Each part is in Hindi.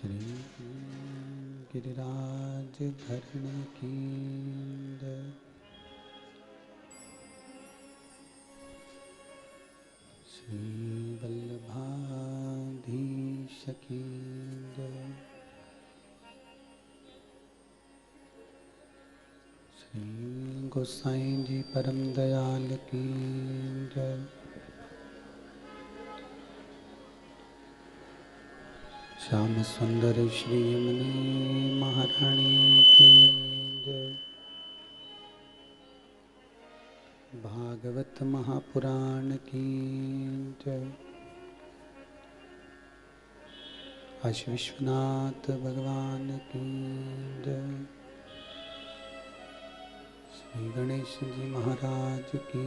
श्री गिरिराज धरण कींद श्री वल्लभाधीश कींद श्री गोसाई जी परम दयाल कींद श्याम सुंदर श्री यमुनी महारानी की जय। भागवत महापुराण की जय। काशी विश्वनाथ भगवान की जय। श्री गणेश जी महाराज की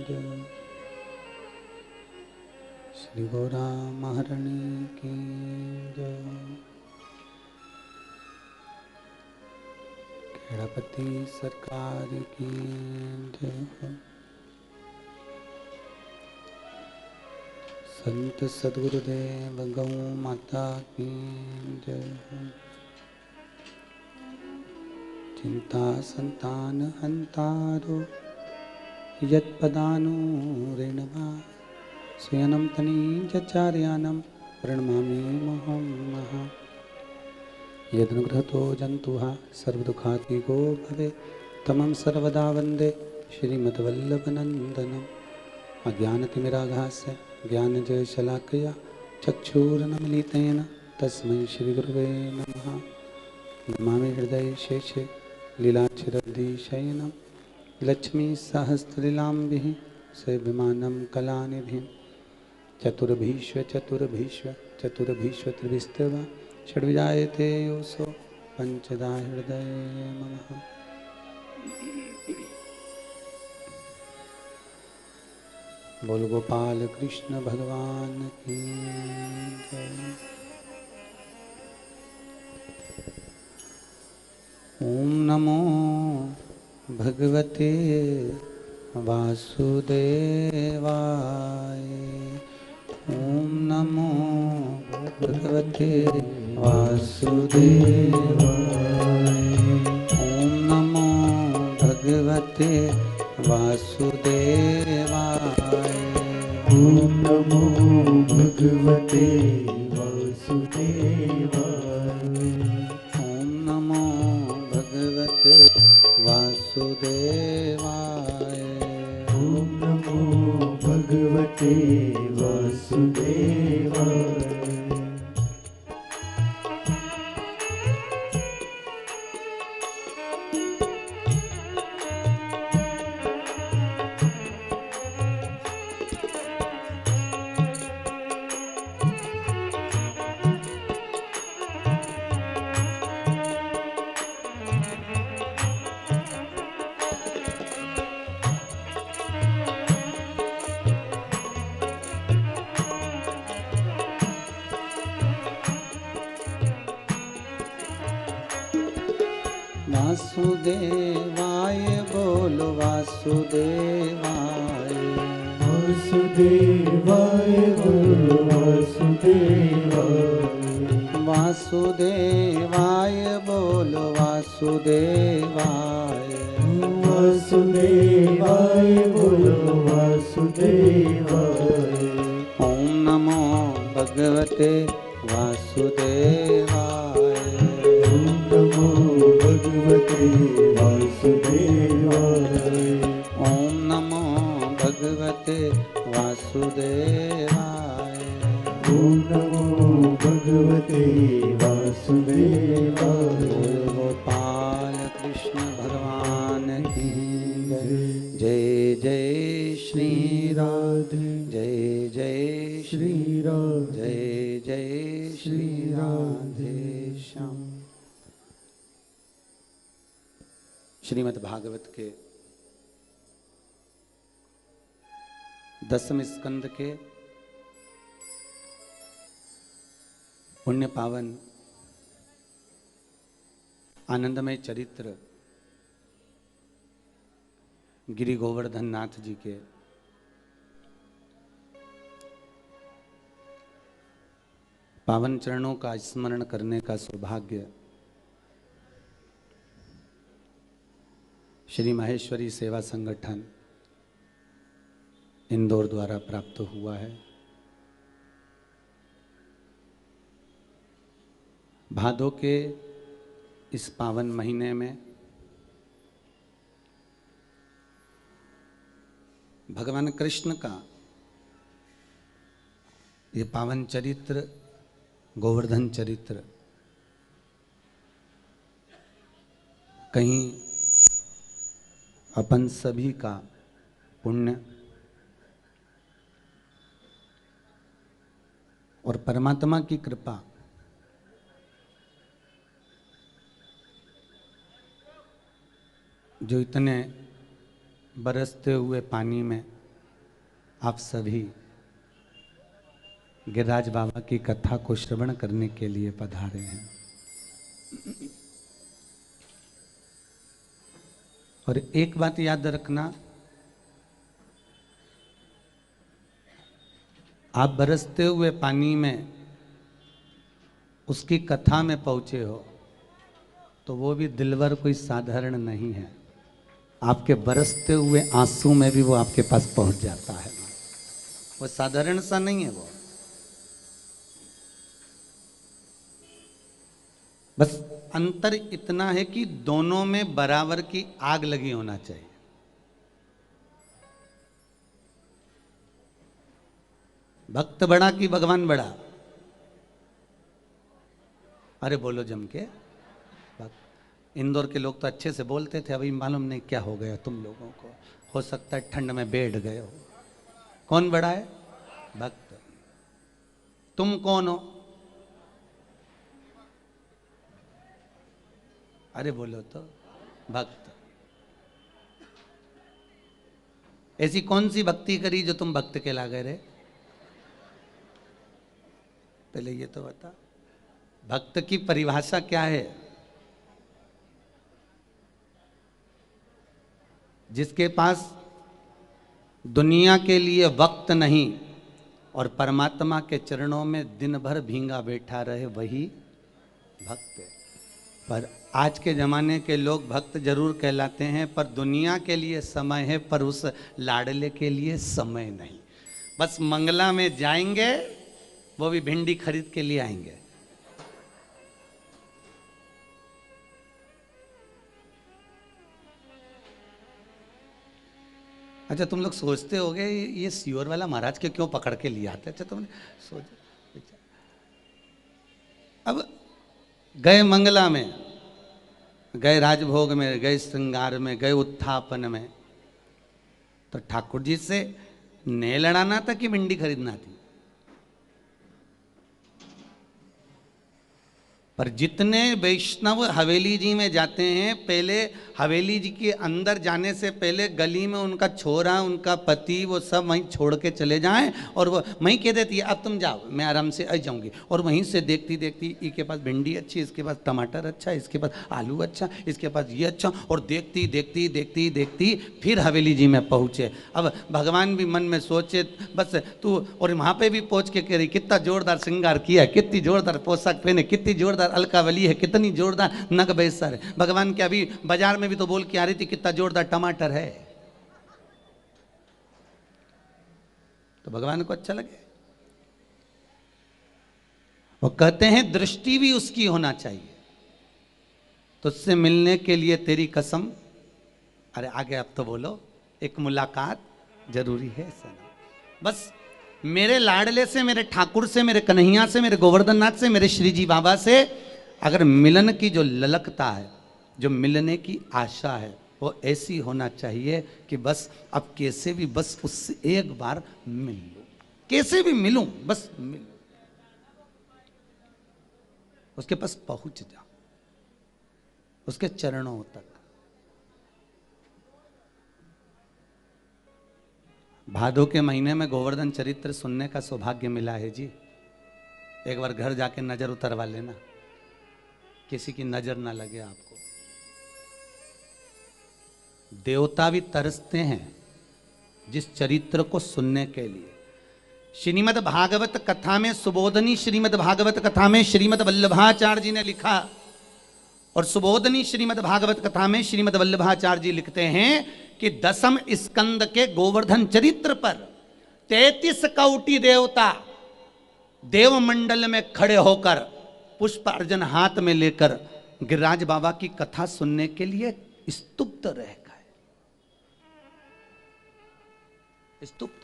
जय। श्री गौरा महारानी की जय। खेड़ापति सरकार की जय। संत सद्गुरुदेव गौ माता की जय। चिंता संतान हंतारो यत्पदानु ऋणवा स्वयं तनीचार्यानं प्रणमामि मुहुर्मुहुः। यदनुग्रहतो जन्तुः सर्वदुःखातिगो भवे तमं सर्वदा वन्दे श्रीमद्वल्लभनन्दनम्। अज्ञानतिमिरागास्य ज्ञानजयशलाकया चक्षुरुन्मीलितेन तस्मै श्रीगुरुवे नमः। नमामि हृदये शेषे लीलाक्षरधिशयनं लक्ष्मीसहस्रलीलाम्बिः सेव्यमानं कलानिधिं। चतुर्भीष्व त्रिभिस्तव षड्विजायते योऽसो पञ्चदा हृदये नमः। बोल गोपाल कृष्ण भगवान की जय। ओम नमो भगवते वासुदेवाय। ओम नमो भगवते वासुदेवाय। ओम नमो भगवते वासुदेवाय। ओम नमो भगवते वासुदेवाय। ओम नमो भगवते वासुदेवाय। ओम नमो भगवते वासुदेवाय। वासुदेवाय बोलो वासुदेवाय। वासुदेवाय बोलो वासुदेवाय। वासुदेवाय बोलो वासुदेवाय। वासुदेवाय बोलो वासुदेवाय। ओम नमो भगवते वासुदेवाय। ओम नमो भगवते वासुदेवाय। ओम नमो भगवते वासुदेवाय। ओम नमो भगवते वासुदेवाय। गोपाल कृष्ण भगवान की जय। जय जय श्री राधे जय जय श्री राधे जय जय श्री राधे श्याम। श्रीमद् भागवत के 10वें स्कंद के पुण्य पावन आनंदमय चरित्र गिरि गोवर्धन नाथ जी के – पावन चरणों का स्मरण करने का सौभाग्य श्री माहेश्वरी सेवा संगठन इंदौर द्वारा प्राप्त हुआ है। भादों के इस पावन महीने में भगवान कृष्ण का ये पावन चरित्र गोवर्धन चरित्र कहीं अपन सभी का पुण्य और परमात्मा की कृपा जो इतने बरसते हुए पानी में आप सभी गिरिराज बाबा की कथा को श्रवण करने के लिए पधारे हैं। और एक बात याद रखना, आप बरसते हुए पानी में उसकी कथा में पहुंचे हो तो वो भी दिलवर कोई साधारण नहीं है। आपके बरसते हुए आंसू में भी वो आपके पास पहुंच जाता है। वो साधारण सा नहीं है। वो बस अंतर इतना है कि दोनों में बराबर की आग लगी होना चाहिए। भक्त बड़ा कि भगवान बड़ा? अरे बोलो जम के। इंदौर के लोग तो अच्छे से बोलते थे, अभी मालूम नहीं क्या हो गया तुम लोगों को। हो सकता है ठंड में बैठ गए हो। कौन बड़ा है? भक्त। तुम कौन हो? अरे बोलो तो। भक्त। ऐसी कौन सी भक्ति करी जो तुम भक्त कहला गए रे? पहले ये तो बता, भक्त की परिभाषा क्या है? जिसके पास दुनिया के लिए वक्त नहीं और परमात्मा के चरणों में दिन भर भींगा बैठा रहे, वही भक्त है। पर आज के ज़माने के लोग भक्त जरूर कहलाते हैं, पर दुनिया के लिए समय है, पर उस लाडले के लिए समय नहीं। बस मंगला में जाएंगे, वो भी भिंडी खरीद के लिए आएंगे। अच्छा, तुम लोग सोचते होगे ये सियोर वाला महाराज के क्यों पकड़ के लिए आते? अच्छा, तुमने सोच। अब गए मंगला में, गए राजभोग में, गए श्रृंगार में, गए उत्थापन में, तो ठाकुर जी से ने लड़ाना था कि भिंडी खरीदना थी? पर जितने वैष्णव हवेली जी में जाते हैं, पहले हवेली जी के अंदर जाने से पहले गली में उनका छोरा, उनका पति, वो सब वहीं छोड़ के चले जाएं और वो वहीं कह देती है अब तुम जाओ, मैं आराम से आ जाऊंगी। और वहीं से देखती देखती, इसके पास भिंडी अच्छी, इसके पास टमाटर अच्छा, इसके पास आलू अच्छा, इसके पास ये अच्छा, और देखती देखती देखती देखती फिर हवेली जी में पहुँचे। अब भगवान भी मन में सोचे बस तू, और वहाँ पर भी पहुँच के कह रही कितना जोरदार श्रृंगार किया, कितनी जोरदार पोशाक पहने, कितनी जोरदार अलकावली है, कितनी जोरदार नग बेसर है। भगवान के अभी बाजार में भी तो बोल के आ रही थी कितना जोरदार टमाटर है। तो भगवान को अच्छा लगे। वो कहते हैं दृष्टि भी उसकी होना चाहिए। तो उससे मिलने के लिए तेरी कसम, अरे आगे अब तो बोलो, एक मुलाकात जरूरी है सनम। बस मेरे लाडले से, मेरे ठाकुर से, मेरे कन्हैया से, मेरे गोवर्धन नाथ से, मेरे श्री जी बाबा से अगर मिलन की जो ललकता है, जो मिलने की आशा है, वो ऐसी होना चाहिए कि बस अब कैसे भी बस उससे एक बार मिल लूं, कैसे भी मिलूं, बस मिलूं, उसके पास पहुंच जा, उसके चरणों तक। भादों के महीने में गोवर्धन चरित्र सुनने का सौभाग्य मिला है जी। एक बार घर जाके नजर उतरवा लेना, किसी की नजर ना लगे आपको। देवता भी तरसते हैं जिस चरित्र को सुनने के लिए। श्रीमद् भागवत कथा में सुबोधनी श्रीमद् भागवत कथा में श्रीमद् वल्लभाचार्य जी ने लिखा, और सुबोधनी श्रीमद् भागवत कथा में श्रीमद् वल्लभाचार्य जी लिखते हैं कि 10वें स्कंद के गोवर्धन चरित्र पर 33 कौटि देवता देवमंडल में खड़े होकर पुष्प अर्जन हाथ में लेकर गिरिराज बाबा की कथा सुनने के लिए स्तुप्त रह गए। स्तुप्त।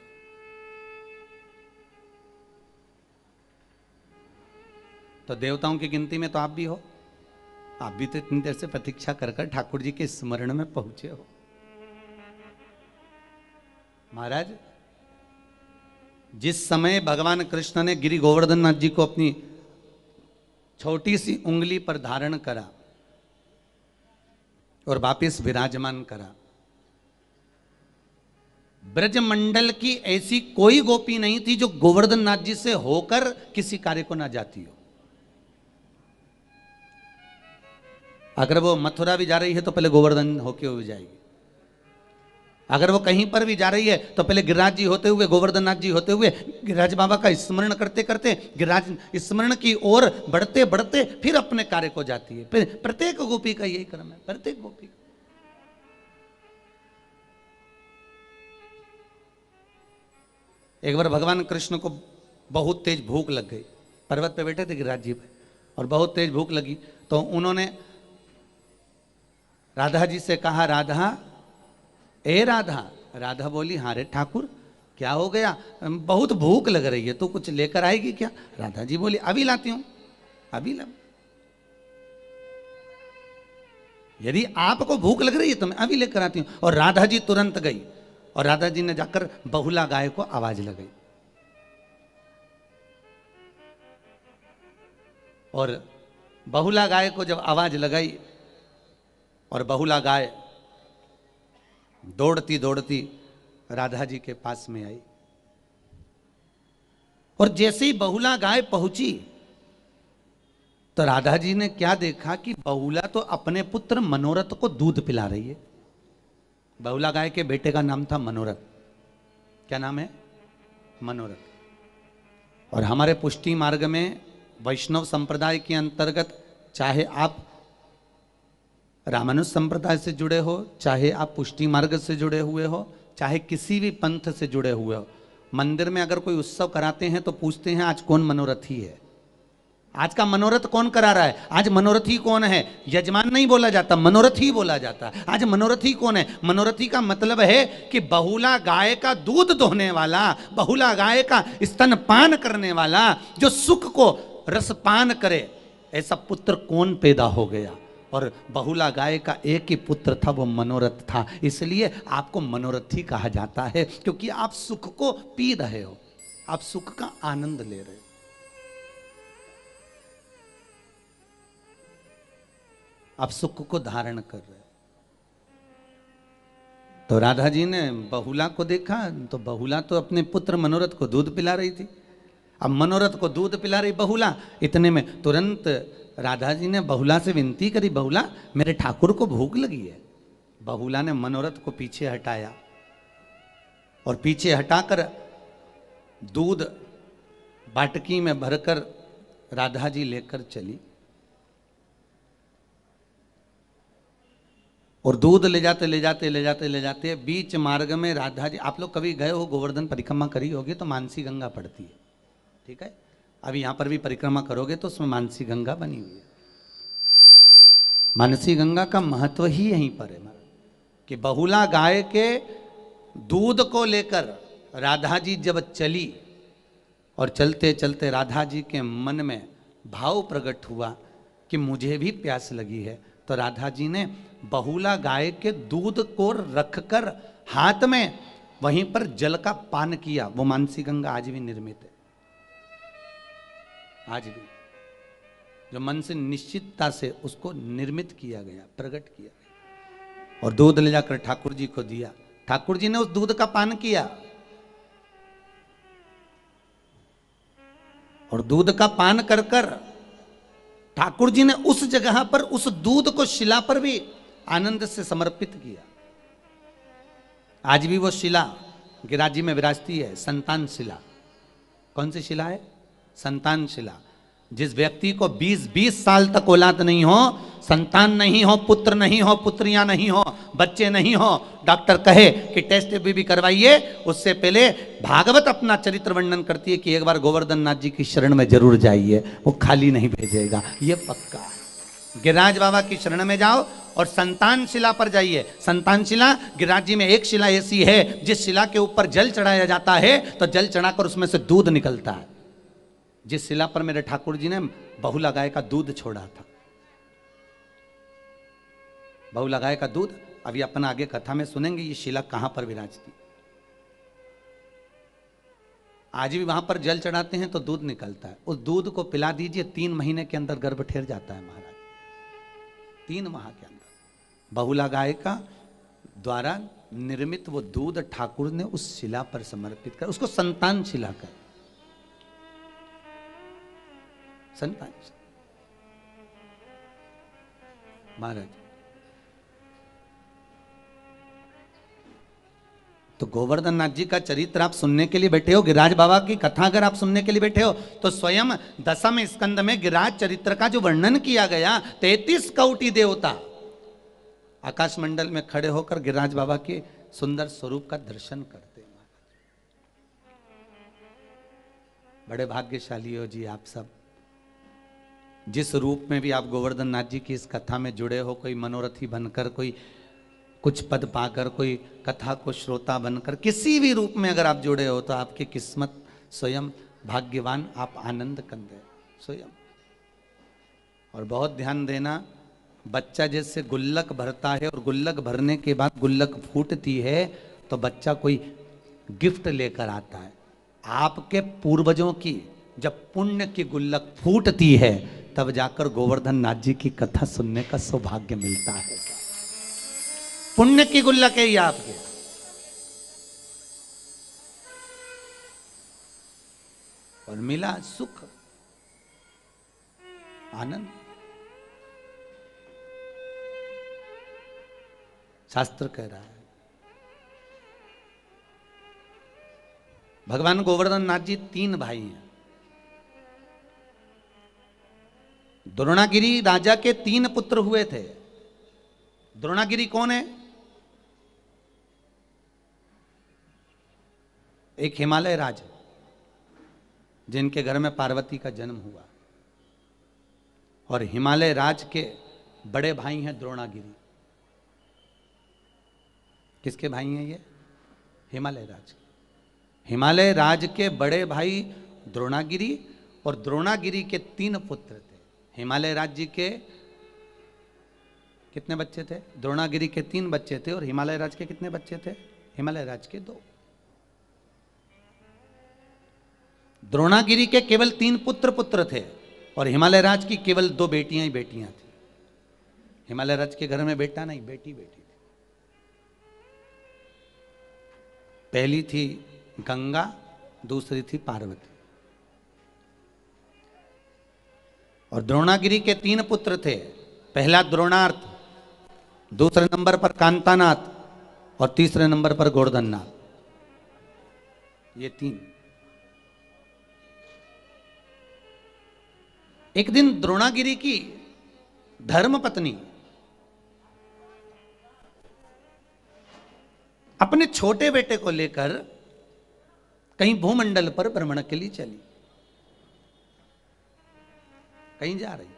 तो देवताओं की गिनती में तो आप भी हो, आप भी तो इतनी देर से प्रतीक्षा कर कर ठाकुर जी के स्मरण में पहुंचे हो। महाराज, जिस समय भगवान कृष्ण ने गिरि गोवर्धन नाथ जी को अपनी छोटी सी उंगली पर धारण करा और वापिस विराजमान करा, ब्रजमंडल की ऐसी कोई गोपी नहीं थी जो गोवर्धन नाथ जी से होकर किसी कार्य को ना जाती हो। अगर वो मथुरा भी जा रही है तो पहले गोवर्धन होके हुए जाएगी, अगर वो कहीं पर भी जा रही है तो पहले गिरिराज जी होते हुए, गोवर्धन नाथ जी होते हुए, गिरिराज बाबा का स्मरण करते करते, गिरिराज स्मरण की ओर बढ़ते बढ़ते फिर अपने कार्य को जाती है। फिर प्रत्येक गोपी का यही क्रम है, प्रत्येक गोपी। एक बार भगवान कृष्ण को बहुत तेज भूख लग गई, पर्वत पे बैठे थे गिरिराज जी पे, और बहुत तेज भूख लगी तो उन्होंने राधा जी से कहा, राधा, ए राधा। राधा बोली, हाँ रे ठाकुर, क्या हो गया, बहुत भूख लग रही है, तो कुछ लेकर आएगी क्या? राधा जी बोली, अभी लाती हूं, अभी ला। यदि आपको भूख लग रही है तो मैं अभी लेकर आती हूं। और राधा जी तुरंत गई, और राधा जी ने जाकर बहुला गाय को आवाज लगाई, और बहुला गाय को जब आवाज लगाई और बहुला गाय दौड़ती दौड़ती राधा जी के पास में आई, और जैसे ही बहुला गाय पहुंची तो राधा जी ने क्या देखा कि बहुला तो अपने पुत्र मनोरथ को दूध पिला रही है। बहुला गाय के बेटे का नाम था मनोरथ। क्या नाम है? मनोरथ। और हमारे पुष्टि मार्ग में वैष्णव संप्रदाय के अंतर्गत, चाहे आप रामानुज संप्रदाय से जुड़े हो, चाहे आप पुष्टि मार्ग से जुड़े हुए हो, चाहे किसी भी पंथ से जुड़े हुए हो, मंदिर में अगर कोई उत्सव कराते हैं तो पूछते हैं आज कौन मनोरथी है, आज का मनोरथ कौन करा रहा है, आज मनोरथी कौन है। यजमान नहीं बोला जाता, मनोरथी बोला जाता है। आज मनोरथी कौन है? मनोरथी का मतलब है कि बहुला गाय का दूध दोहने वाला, बहुला गाय का स्तनपान करने वाला, जो सुख को रसपान करे, ऐसा पुत्र कौन पैदा हो गया। और बहुला गाय का एक ही पुत्र था, वो मनोरथ था। इसलिए आपको मनोरथी कहा जाता है, क्योंकि आप सुख को पी रहे हो, आप सुख का आनंद ले रहे हो। आप सुख को धारण कर रहे हो। तो राधा जी ने बहुला को देखा तो बहुला तो अपने पुत्र मनोरथ को दूध पिला रही थी। अब मनोरथ को दूध पिला रही बहुला, इतने में तुरंत राधा जी ने बहुला से विनती करी, बहुला मेरे ठाकुर को भूख लगी है। बहुला ने मनोरथ को पीछे हटाया और पीछे हटाकर दूध बाटकी में भरकर राधा जी लेकर चली, और दूध ले जाते ले जाते ले जाते ले जाते बीच मार्ग में राधा जी, आप लोग कभी गए हो, गोवर्धन परिक्रमा करी होगी तो मानसी गंगा पड़ती है, ठीक है। अभी यहाँ पर भी परिक्रमा करोगे तो उसमें मानसी गंगा बनी हुई है। मानसी गंगा का महत्व ही यहीं पर है कि बहुला गाय के दूध को लेकर राधा जी जब चली, और चलते चलते राधा जी के मन में भाव प्रकट हुआ कि मुझे भी प्यास लगी है, तो राधा जी ने बहुला गाय के दूध को रखकर हाथ में वहीं पर जल का पान किया। वो मानसी गंगा आज भी निर्मित है, आज भी, जो मन से निश्चितता से उसको निर्मित किया गया, प्रकट किया गया। और दूध ले जाकर ठाकुर जी को दिया, ठाकुर जी ने उस दूध का पान किया, और दूध का पान कर कर ठाकुर जी ने उस जगह पर उस दूध को शिला पर भी आनंद से समर्पित किया। आज भी वो शिला गिरिराज जी में विराजती है, संतान शिला। कौन सी शिला है? संतान शिला। जिस व्यक्ति को 20-20 साल तक औलाद नहीं हो, संतान नहीं हो, पुत्र नहीं हो, पुत्रियां नहीं हो, बच्चे नहीं हो, डॉक्टर कहे कि टेस्ट भी करवाइए, उससे पहले भागवत अपना चरित्र वर्णन करती है कि एक बार गोवर्धन नाथ जी की शरण में जरूर जाइए, वो खाली नहीं भेजेगा, ये पक्का है। गिरिराज बाबा की शरण में जाओ और संतान शिला पर जाइए। संतान शिला, गिरिराज जी में एक शिला ऐसी है जिस शिला के ऊपर जल चढ़ाया जाता है तो जल चढ़ाकर उसमें से दूध निकलता है। जिस शिला पर मेरे ठाकुर जी ने बहुला गाय का दूध छोड़ा था, बहुला गाय का दूध, अभी अपन आगे कथा में सुनेंगे ये शिला कहां पर विराजती। आज भी वहां पर जल चढ़ाते हैं तो दूध निकलता है, उस दूध को पिला दीजिए, 3 महीने के अंदर गर्भ ठहर जाता है महाराज। 3 माह के अंदर बहुला गाय का द्वारा निर्मित वो दूध ठाकुर ने उस शिला पर समर्पित कर, उसको संतान शिला कर, संतान महाराज। तो गोवर्धन नाथ जी का चरित्र आप सुनने के लिए बैठे हो, गिरिराज बाबा की कथा अगर आप सुनने के लिए बैठे हो तो स्वयं 10वें स्कंद में गिरिराज चरित्र का जो वर्णन किया गया, 33 कौटि देवता आकाश मंडल में खड़े होकर गिरिराज बाबा के सुंदर स्वरूप का दर्शन करते हैं। बड़े भाग्यशाली हो जी आप सब, जिस रूप में भी आप गोवर्धन नाथ जी की इस कथा में जुड़े हो, कोई मनोरथी बनकर, कोई कुछ पद पाकर, कोई कथा को श्रोता बनकर, किसी भी रूप में अगर आप जुड़े हो तो आपकी किस्मत स्वयं भाग्यवान, आप आनंद कंदे स्वयं। और बहुत ध्यान देना, बच्चा जैसे गुल्लक भरता है और गुल्लक भरने के बाद गुल्लक फूटती है तो बच्चा कोई गिफ्ट लेकर आता है। आपके पूर्वजों की जब पुण्य की गुल्लक फूटती है तब जाकर गोवर्धन नाथ जी की कथा सुनने का सौभाग्य मिलता है। पुण्य की गुल्लक है ये आपके। और मिला सुख, आनंद। शास्त्र कह रहा है, भगवान गोवर्धन नाथ जी 3 भाई हैं। द्रोणागिरी राजा के 3 पुत्र हुए थे। द्रोणागिरी कौन है? एक हिमालय राज जिनके घर में पार्वती का जन्म हुआ, और हिमालय राज के बड़े भाई हैं द्रोणागिरी। किसके भाई हैं ये? हिमालय राज। हिमालय राज के बड़े भाई द्रोणागिरी, और द्रोणागिरी के 3 पुत्र थे। हिमालय राज जी के कितने बच्चे थे? द्रोणागिरी के 3 बच्चे थे, और हिमालय राज के कितने बच्चे थे? हिमालय राज के 2। द्रोणागिरी के केवल 3 पुत्र थे, और हिमालय राज की केवल 2 बेटियां ही बेटियां थी। हिमालय राज के घर में बेटा नहीं, बेटी बेटी थी। पहली थी गंगा, दूसरी थी पार्वती। और द्रोणागिरी के 3 पुत्र थे। पहला द्रोणार्थ, दूसरे नंबर पर कांतानाथ, और तीसरे नंबर पर गोवर्धननाथ। ये 3। एक दिन द्रोणागिरी की धर्म पत्नी अपने छोटे बेटे को लेकर कहीं भूमंडल पर भ्रमण के लिए चली, कहीं जा रही थी।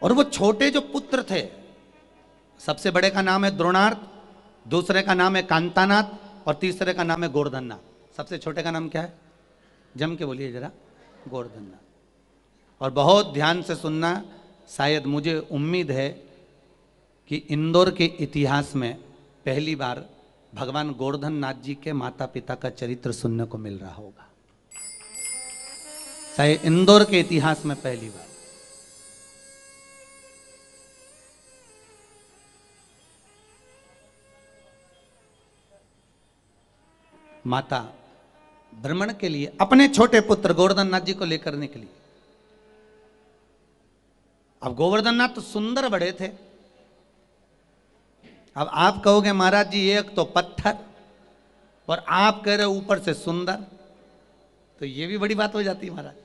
और वो छोटे जो पुत्र थे, सबसे बड़े का नाम है द्रोणार्थ, दूसरे का नाम है कांतानाथ, और तीसरे का नाम है गोवर्धननाथ। सबसे छोटे का नाम क्या है? जम के बोलिए जरा। गोवर्धननाथ। और बहुत ध्यान से सुनना, शायद मुझे उम्मीद है कि इंदौर के इतिहास में पहली बार भगवान गोवर्धन नाथ जी के माता पिता का चरित्र सुनने को मिल रहा होगा। शायद इंदौर के इतिहास में पहली बार। माता भ्रमण के लिए अपने छोटे पुत्र गोवर्धन नाथ जी को लेकर निकली। अब गोवर्धन नाथ तो सुंदर बड़े थे। अब आप कहोगे महाराज जी एक तो पत्थर और आप कह रहे हो ऊपर से सुंदर, तो ये भी बड़ी बात हो जाती है महाराज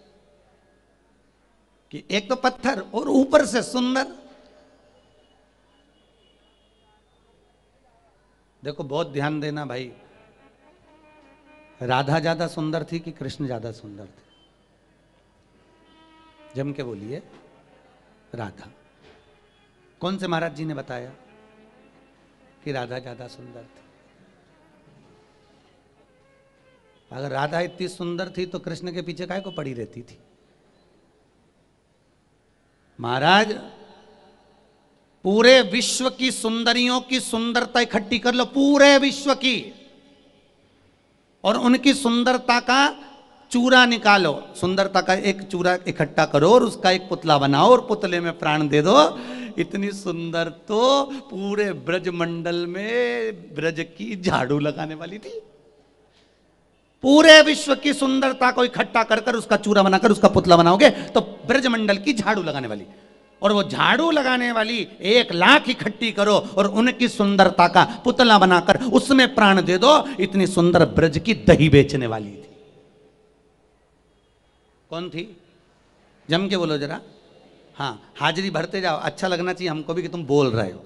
कि एक तो पत्थर और ऊपर से सुंदर। देखो बहुत ध्यान देना भाई, राधा ज्यादा सुंदर थी कि कृष्ण ज्यादा सुंदर थे? जम के बोलिए। राधा। कौन से महाराज जी ने बताया कि राधा ज्यादा सुंदर थी? अगर राधा इतनी सुंदर थी तो कृष्ण के पीछे काहे को पड़ी रहती थी? महाराज पूरे विश्व की सुंदरियों की सुंदरता इकट्ठी कर लो, पूरे विश्व की, और उनकी सुंदरता का चूरा निकालो, सुंदरता का एक चूरा इकट्ठा करो और उसका एक पुतला बनाओ और पुतले में प्राण दे दो। इतनी सुंदर तो पूरे ब्रज मंडल में ब्रज की झाड़ू लगाने वाली थी। पूरे विश्व की सुंदरता को इकट्ठा कर कर उसका चूरा बनाकर उसका पुतला बनाओगे तो ब्रज मंडल की झाड़ू लगाने वाली, और वो झाड़ू लगाने वाली 1,00,000 इकट्ठी करो और उनकी सुंदरता का पुतला बनाकर उसमें प्राण दे दो। इतनी सुंदर ब्रज की दही बेचने वाली थी। कौन थी? जम के बोलो जरा। हाँ, हाजिरी भरते जाओ, अच्छा लगना चाहिए हमको भी कि तुम बोल रहे हो,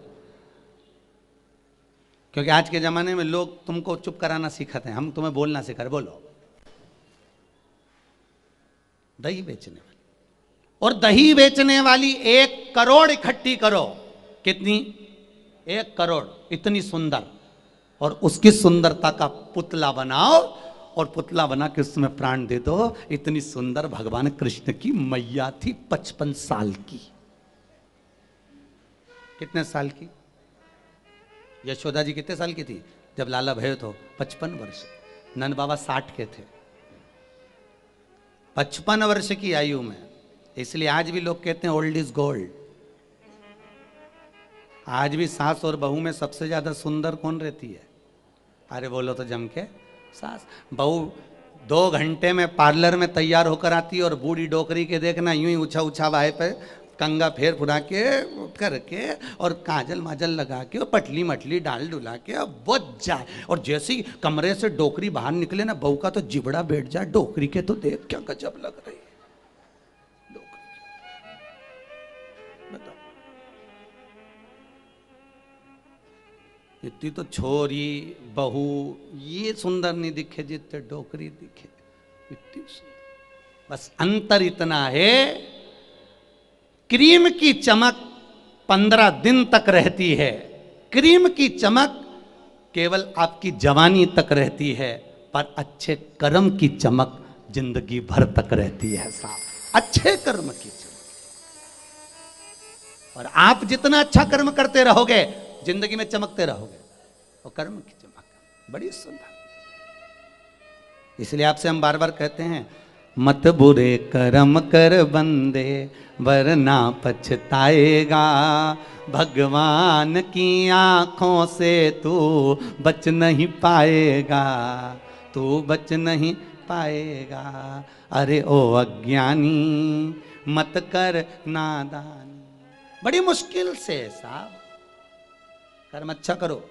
क्योंकि आज के जमाने में लोग तुमको चुप कराना सीखते हैं, हम तुम्हें बोलना सिखा रहे। बोलो। दही बेचने वाली, और दही बेचने वाली 1 करोड़ इकट्ठी करो। कितनी? 1 करोड़। इतनी सुंदर, और उसकी सुंदरता का पुतला बनाओ और पुतला बना के उसमें प्राण दे दो। इतनी सुंदर भगवान कृष्ण की मैया थी, 55 साल की। कितने साल की? यशोदा जी कितने साल की थी जब लाला भय तो? 55 वर्ष। नंद बाबा 60 के थे। 55 वर्ष की आयु में। इसलिए आज भी लोग कहते हैं ओल्ड इज गोल्ड। आज भी सास और बहू में सबसे ज्यादा सुंदर कौन रहती है? अरे बोलो तो जम के। सास। बहू 2 घंटे में पार्लर में तैयार होकर आती है और बूढ़ी डोकरी के देखना यूं ही उछा उछा वाहे पे कंगा फेर फुरा के करके और काजल माजल लगा के और पटली मटली डाल डुला के अब बच जाए, और जैसे ही कमरे से डोकरी बाहर निकले ना, बहू का तो जिबड़ा बैठ जाए डोकरी के, तो देख क्या गजब लग रही है डोकरी। बताओ, इतनी तो छोरी बहू ये सुंदर नहीं दिखे जितने डोकरी दिखे। इतनी सुंदर। बस अंतर इतना है, क्रीम की चमक 15 दिन तक रहती है, क्रीम की चमक केवल आपकी जवानी तक रहती है, पर अच्छे कर्म की चमक जिंदगी भर तक रहती है साहब। अच्छे कर्म की चमक, और आप जितना अच्छा कर्म करते रहोगे जिंदगी में चमकते रहोगे, और कर्म की चमक बड़ी सुंदर। इसलिए आपसे हम बार बार कहते हैं, मत बुरे कर्म कर बंदे वरना पछताएगा, भगवान की आंखों से तू बच नहीं पाएगा, तू बच नहीं पाएगा। अरे ओ अज्ञानी मत कर नादानी। बड़ी मुश्किल से साहब कर्म अच्छा करो।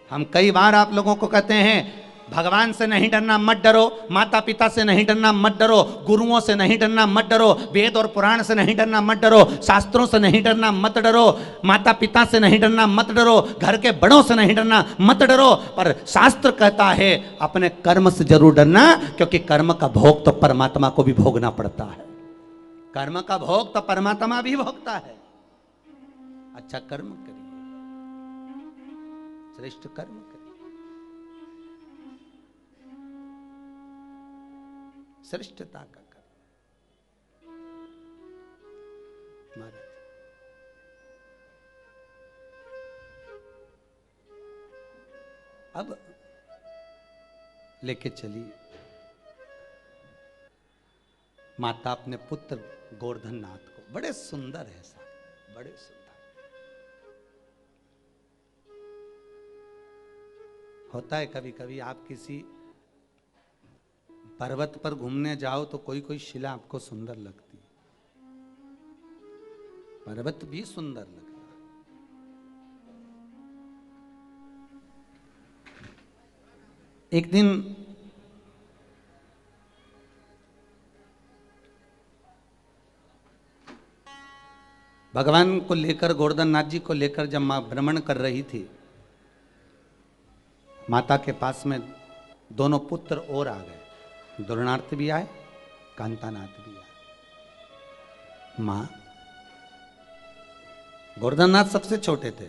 हम कई बार आप लोगों को कहते हैं भगवान से नहीं डरना मत डरो, माता पिता से नहीं डरना मत डरो, गुरुओं से नहीं डरना मत डरो, वेद और पुराण से नहीं डरना मत डरो, शास्त्रों से नहीं डरना मत डरो, माता पिता से नहीं डरना मत डरो, घर के बड़ों से नहीं डरना मत डरो। पर शास्त्र कहता है अपने कर्म से जरूर डरना, क्योंकि कर्म का भोग तो परमात्मा को भी भोगना पड़ता है। कर्म का भोग तो परमात्मा भी भोगता है। अच्छा कर्म करिए, श्रेष्ठ कर्म करिए, श्रेष्ठता का कर्म। महाराज अब लेके चलिए माता अपने पुत्र गोवर्धन नाथ को। बड़े सुंदर है साहब, बड़े सुंदर। होता है कभी कभी आप किसी पर्वत पर घूमने जाओ तो कोई कोई शिला आपको सुंदर लगती है, पर्वत भी सुंदर लगता है। एक दिन भगवान को लेकर, गोवर्धन नाथ जी को लेकर जब माँ भ्रमण कर रही थी, माता के पास में दोनों पुत्र और आ गए। द्रोणार्थ भी आए, कांतानाथ भी आए। माँ, गोवर्धन नाथ सबसे छोटे थे,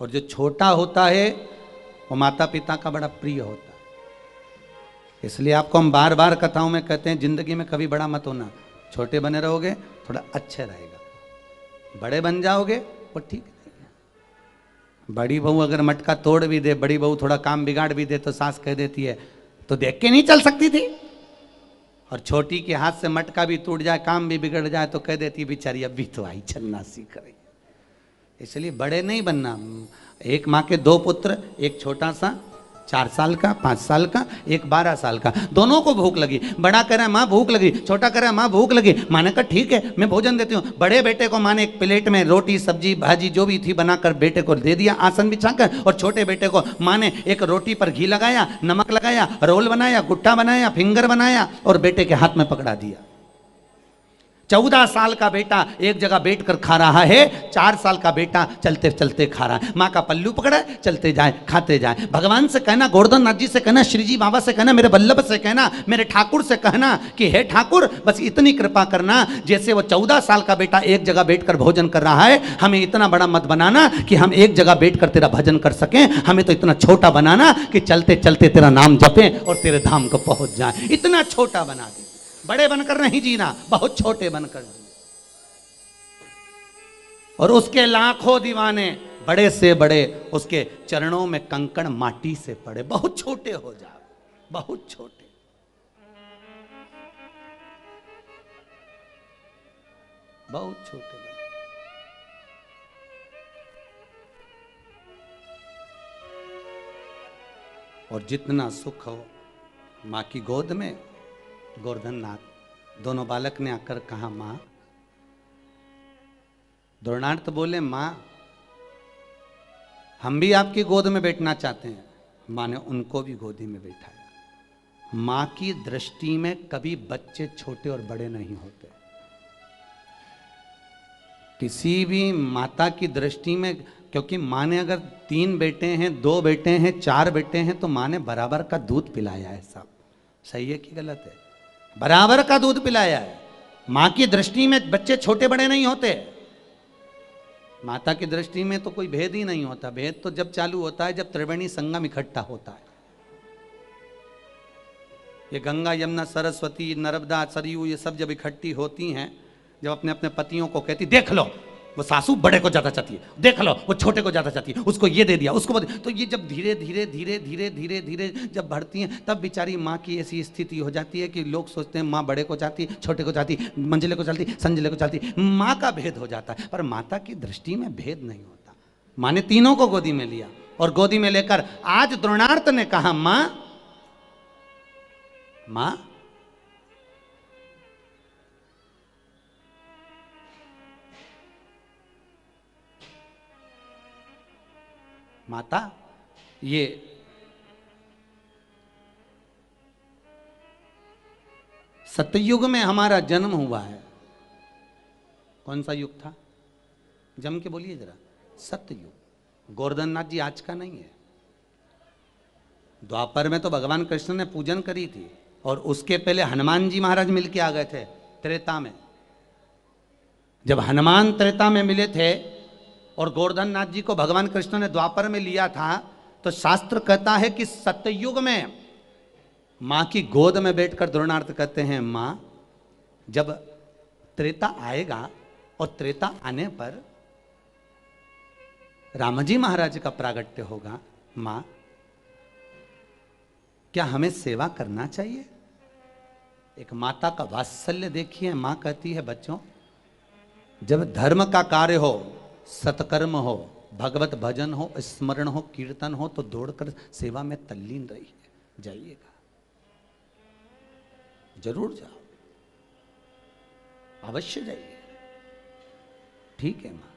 और जो छोटा होता है वो माता पिता का बड़ा प्रिय होता है। इसलिए आपको हम बार बार कथाओं में कहते हैं, जिंदगी में कभी बड़ा मत होना, छोटे बने रहोगे थोड़ा अच्छे रहेगा। बड़े बन जाओगे वो ठीक नहीं है। बड़ी बहू अगर मटका तोड़ भी दे, बड़ी बहू थोड़ा काम बिगाड़ भी दे, तो सास कह देती है तो देख के नहीं चल सकती थी। और छोटी के हाथ से मटका भी टूट जाए, काम भी बिगड़ जाए, तो कह देती बेचारी अभी तो आई, चलना सीख रही। इसलिए बड़े नहीं बनना। एक माँ के दो पुत्र, एक छोटा सा 4 साल का, 5 साल का, एक 12 साल का, दोनों को भूख लगी। बड़ा कह रहा है माँ भूख लगी, छोटा कह रहा है माँ भूख लगी। माँ ने कहा ठीक है मैं भोजन देती हूँ। बड़े बेटे को माँ ने एक प्लेट में रोटी सब्जी भाजी जो भी थी बनाकर बेटे को दे दिया आसन बिछाकर, और छोटे बेटे को माँ ने एक रोटी पर घी लगाया, नमक लगाया, रोल बनाया, गुट्टा बनाया, फिंगर बनाया और बेटे के हाथ में पकड़ा दिया। 14 साल का बेटा एक जगह बैठकर खा रहा है, 4 साल का बेटा चलते चलते खा रहा है। माँ का पल्लू पकड़ा, चलते जाए खाते जाए। भगवान से कहना, गोवर्धन नाथ जी से कहना, श्री जी बाबा से कहना, मेरे बल्लभ से कहना, मेरे ठाकुर से कहना कि हे ठाकुर बस इतनी कृपा करना, जैसे वो 14 साल का बेटा एक जगह बैठकर भोजन कर रहा है, हमें इतना बड़ा मत बनाना कि हम एक जगह बैठकर तेरा भजन कर सकें। हमें तो इतना छोटा बनाना कि चलते चलते तेरा नाम जपें और तेरे धाम को पहुंच जाए। इतना छोटा बना दे। बड़े बनकर नहीं जीना, बहुत छोटे बनकर जी। और उसके लाखों दीवाने, बड़े से बड़े, उसके चरणों में कंकड़ माटी से पड़े। बहुत छोटे हो जाओ, बहुत छोटे। बहुत छोटे बने। और जितना सुख हो मां की गोद में, गोवर्धन नाथ दोनों बालक ने आकर कहा मां। द्रोणार्थ बोले मां हम भी आपकी गोद में बैठना चाहते हैं। मां ने उनको भी गोदी में बैठाया। मां की दृष्टि में कभी बच्चे छोटे और बड़े नहीं होते। किसी भी माता की दृष्टि में, क्योंकि मां ने अगर 3 बेटे हैं, 2 बेटे हैं, 4 बेटे हैं, तो मां ने बराबर का दूध पिलाया है। सब सही है कि गलत है? बराबर का दूध पिलाया है। मां की दृष्टि में बच्चे छोटे बड़े नहीं होते। माता की दृष्टि में तो कोई भेद ही नहीं होता। भेद तो जब चालू होता है जब त्रिवेणी संगम इकट्ठा होता है। ये गंगा यमुना सरस्वती नर्मदा सरयू ये सब जब इकट्ठी होती हैं, जब अपने अपने पतियों को कहती देख लो वो सासू बड़े को ज्यादा चाहती है, देख लो वो छोटे को ज्यादा चाहती है, उसको ये दे दिया उसको तो ये जब धीरे धीरे धीरे धीरे धीरे धीरे जब बढ़ती हैं, तब बेचारी माँ की ऐसी स्थिति हो जाती है कि लोग सोचते हैं माँ बड़े को चाहती, छोटे को चाहती, मंजिले को चाहती, संजिले को चाहती। माँ का भेद हो जाता है, पर माता की दृष्टि में भेद नहीं होता। माँ ने तीनों को गोदी में लिया, और गोदी में लेकर आज द्रोणार्थ ने कहा माँ, माँ माता ये सतयुग में हमारा जन्म हुआ है। कौन सा युग था? जम के बोलिए जरा। सतयुग। गोवर्धन नाथ जी आज का नहीं है। द्वापर में तो भगवान कृष्ण ने पूजन करी थी, और उसके पहले हनुमान जी महाराज मिलके आ गए थे त्रेता में। जब हनुमान त्रेता में मिले थे और गोवर्धन नाथ जी को भगवान कृष्ण ने द्वापर में लिया था, तो शास्त्र कहता है कि सतयुग में मां की गोद में बैठकर द्रोणार्थ कहते हैं मां, जब त्रेता आएगा और त्रेता आने पर रामजी महाराज का प्रागट्य होगा, मां क्या हमें सेवा करना चाहिए? एक माता का वात्सल्य देखिए। मां कहती है बच्चों, जब धर्म का कार्य हो, सत्कर्म हो, भगवत भजन हो, स्मरण हो, कीर्तन हो, तो दौड़कर सेवा में तल्लीन रहिए, जाइएगा, जरूर जाओ, अवश्य जाइए। ठीक है मां।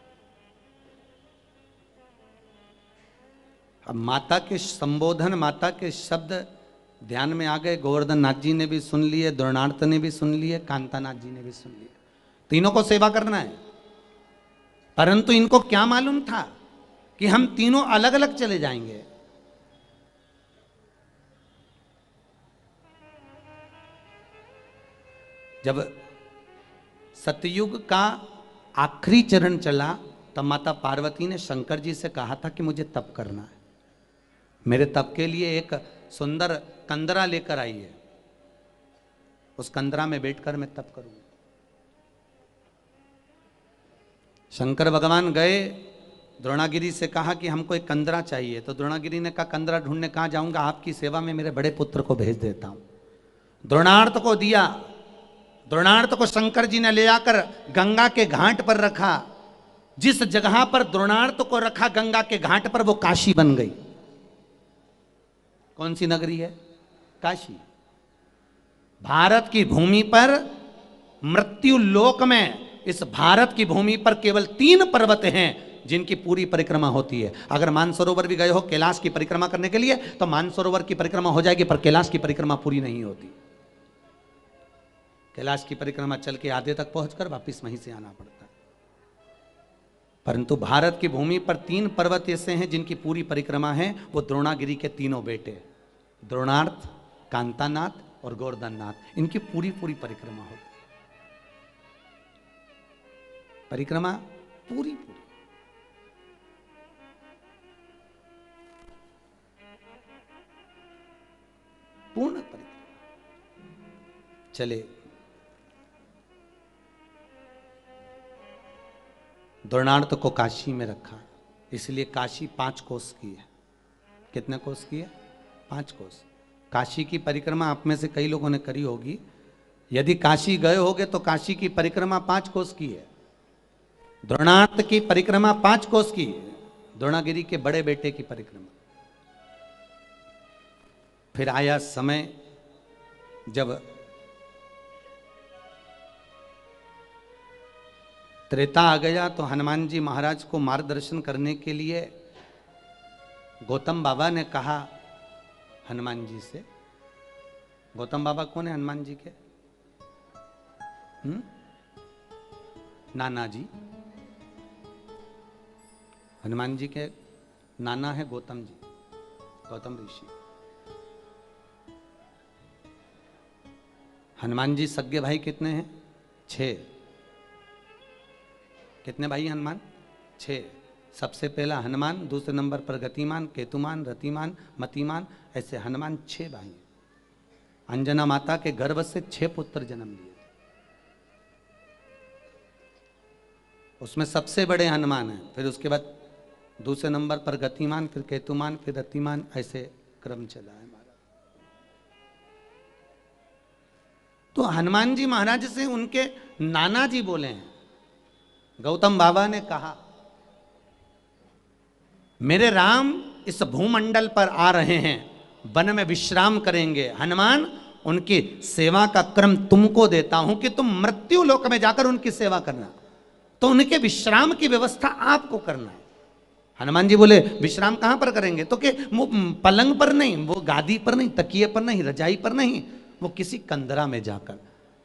अब माता के संबोधन, माता के शब्द ध्यान में आ गए। गोवर्धन नाथ जी ने भी सुन लिए, द्रोणार्थ ने भी सुन लिए, कांतानाथ जी ने भी सुन लिए। तीनों को सेवा करना है। परंतु इनको क्या मालूम था कि हम तीनों अलग अलग चले जाएंगे। जब सतयुग का आखिरी चरण चला तब माता पार्वती ने शंकर जी से कहा था कि मुझे तप करना है, मेरे तप के लिए एक सुंदर कंदरा लेकर आइए, उस कंदरा में बैठकर मैं तप करूंगा। शंकर भगवान गए, द्रोणागिरी से कहा कि हमको एक कंदरा चाहिए। तो द्रोणागिरी ने कहा कंदरा ढूंढने कहाँ जाऊंगा, आपकी सेवा में मेरे बड़े पुत्र को भेज देता हूं। द्रोणार्थ को दिया। द्रोणार्थ को शंकर जी ने ले जाकर गंगा के घाट पर रखा। जिस जगह पर द्रोणार्थ को रखा गंगा के घाट पर, वो काशी बन गई। कौन सी नगरी है? काशी। भारत की भूमि पर, मृत्यु लोक में, इस भारत की भूमि पर केवल 3 पर्वत हैं जिनकी पूरी परिक्रमा होती है। अगर मानसरोवर भी गए हो कैलाश की परिक्रमा करने के लिए तो मानसरोवर की परिक्रमा हो जाएगी, पर कैलाश की परिक्रमा पूरी नहीं होती। कैलाश की परिक्रमा चल के आधे तक पहुंचकर वापिस वहीं से आना पड़ता है। परंतु भारत की भूमि पर 3 पर्वत ऐसे हैं जिनकी पूरी परिक्रमा है। वो द्रोणागिरी के तीनों बेटे, द्रोणार्थ, कांतानाथ और गोवर्धननाथ, इनकी पूरी परिक्रमा होती है। परिक्रमा पूरी पूर्ण परिक्रमा चले। द्रोणार्थ को काशी में रखा, इसलिए काशी 5 कोस की है। कितने कोस की है? 5 कोस। काशी की परिक्रमा आप में से कई लोगों ने करी होगी। यदि काशी गए होगे तो काशी की परिक्रमा 5 कोस की है। द्रोणार्थ की परिक्रमा 5 कोस की है, द्रोणागिरी के बड़े बेटे की परिक्रमा। फिर आया समय जब त्रेता आ गया तो हनुमान जी महाराज को मार्गदर्शन करने के लिए गौतम बाबा ने कहा हनुमान जी से। गौतम बाबा कौन है हनुमान जी के? नाना जी। हनुमान जी के नाना है गौतम जी, गौतम ऋषि। हनुमान जी सगे भाई कितने हैं? 6। कितने भाई हनुमान? 6। सबसे पहला हनुमान, दूसरे नंबर पर गतिमान, केतुमान, रतिमान, मतिमान, ऐसे हनुमान 6 भाई। अंजना माता के गर्भ से 6 पुत्र जन्म लिए। उसमें सबसे बड़े हनुमान हैं, फिर उसके बाद दूसरे नंबर पर गतिमान, फिर केतुमान, फिर रतिमान, ऐसे क्रम चला है हमारा। तो हनुमान जी महाराज से उनके नाना जी बोले हैं। गौतम बाबा ने कहा मेरे राम इस भूमंडल पर आ रहे हैं, वन में विश्राम करेंगे। हनुमान, उनकी सेवा का क्रम तुमको देता हूं कि तुम मृत्यु लोक में जाकर उनकी सेवा करना। तो उनके विश्राम की व्यवस्था आपको करना है। हनुमान जी बोले विश्राम कहां पर करेंगे? तो कि वो पलंग पर नहीं, वो गादी पर नहीं, तकिए पर नहीं, रजाई पर नहीं, वो किसी कंदरा में जाकर।